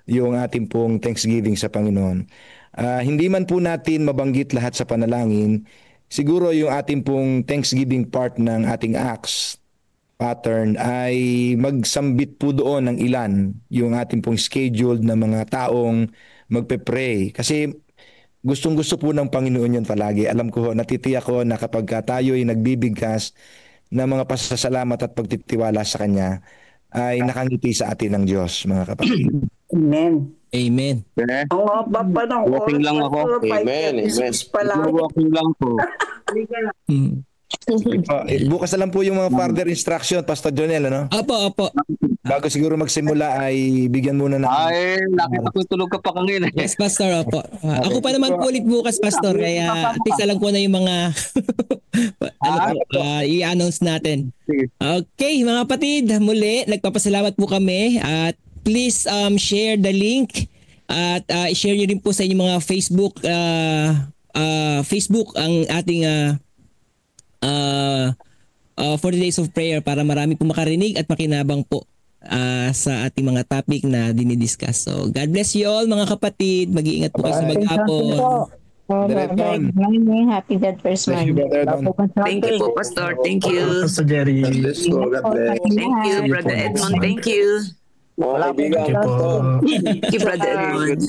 yung ating pong Thanksgiving sa Panginoon. Hindi man po natin mabanggit lahat sa panalangin, siguro yung ating pong Thanksgiving part ng ating Acts pattern ay magsambit po doon ng ilan yung ating pong scheduled na mga taong magpe-pray. Kasi gustong-gusto po ng Panginoon yun palagi. Alam ko, natitiyak ko na kapag tayo ay nagbibigkas ng mga pasasalamat at pagtitiwala sa Kanya, ay nakangiti sa atin ng Diyos, mga kapatid. Amen. Amen. Ang haba pa ng Walking lang ako. Amen. Walking lang po. Bukas na lang po yung mga further instruction, Pastor Jonel, ano? Opo. Bago siguro magsimula ay bigyan muna na. Ay, nakita ko tulog ka pa kanina. Yes, Pastor, opo. Ako pa naman po ulit bukas, Pastor, kaya at least alam ko na yung mga i-announce natin. Okay, mga kapatid, muli, nagpapasalamat po kami at please share the link at i-share nyo rin po sa inyong mga Facebook ang ating 40 Days of Prayer para marami po makarinig at makinabang po sa ating mga topic na dinidiscuss. So, God bless you all mga kapatid. Mag-iingat po kayo sa maghapon. Happy Dead First Monday. Thank you po, Pastor. Thank you. Pastor Jerry. Thank you, Brother Edmond. Thank you. Thank you po. Thank you, Brother Edmond.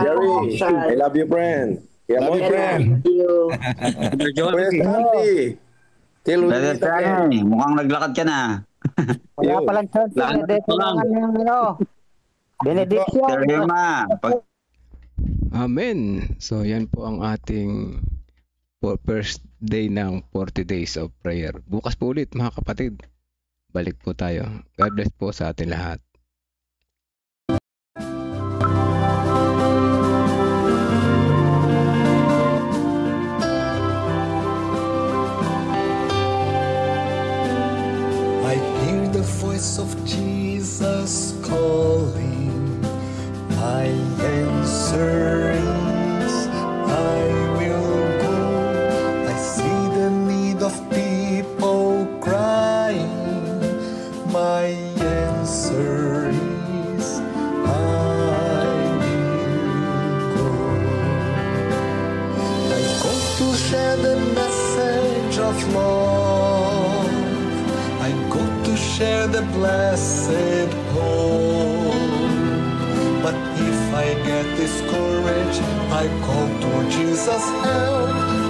Jerry, I love you, friend. Love you, friend. Brother Frank, mukhang naglakad ka na. Wala palang chance. Benediction. Amen. So yan po ang ating first day ng 40 Days of Prayer. Bukas po ulit mga kapatid. Balik po tayo. God bless po sa atin lahat. I hear the voice of Jesus calling. My answer is, I will go. I see the need of people crying. My answer is, I will go. I go to share the message of love. I go to share the blessed hope. But if I get discouraged, I call to Jesus' help.